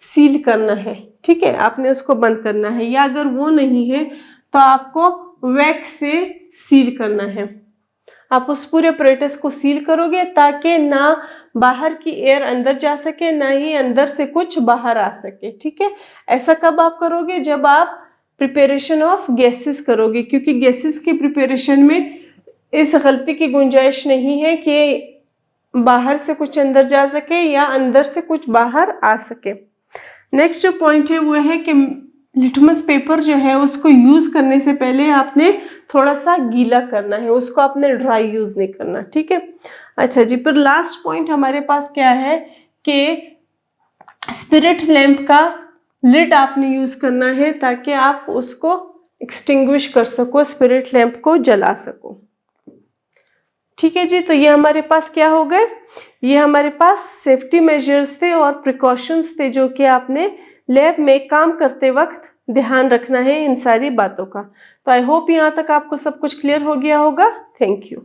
सील करना है, ठीक है। आपने उसको बंद करना है, या अगर वो नहीं है तो आपको वैक्स से सील करना है। आप उस पूरे अपरेटस को सील करोगे ताकि ना बाहर की एयर अंदर जा सके, ना ही अंदर से कुछ बाहर आ सके, ठीक है। ऐसा कब आप करोगे? जब आप प्रिपरेशन ऑफ गैसेस करोगे, क्योंकि गैसेस की प्रिपरेशन में इस गलती की गुंजाइश नहीं है कि बाहर से कुछ अंदर जा सके या अंदर से कुछ बाहर आ सके। नेक्स्ट जो पॉइंट है वो है कि लिटमस पेपर जो है उसको यूज़ करने से पहले आपने थोड़ा सा गीला करना है, उसको आपने ड्राई यूज़ नहीं करना, ठीक है। अच्छा जी, फिर लास्ट पॉइंट हमारे पास क्या है कि स्पिरिट लैंप का लिड आपने यूज़ करना है ताकि आप उसको एक्सटिंग्विश कर सको, स्पिरिट लैंप को जला सको। ठीक है जी, तो ये हमारे पास क्या हो गए, ये हमारे पास सेफ्टी मेजर्स थे और प्रिकॉशंस थे जो कि आपने लैब में काम करते वक्त ध्यान रखना है इन सारी बातों का। तो आई होप यहाँ तक आपको सब कुछ क्लियर हो गया होगा। Thank you.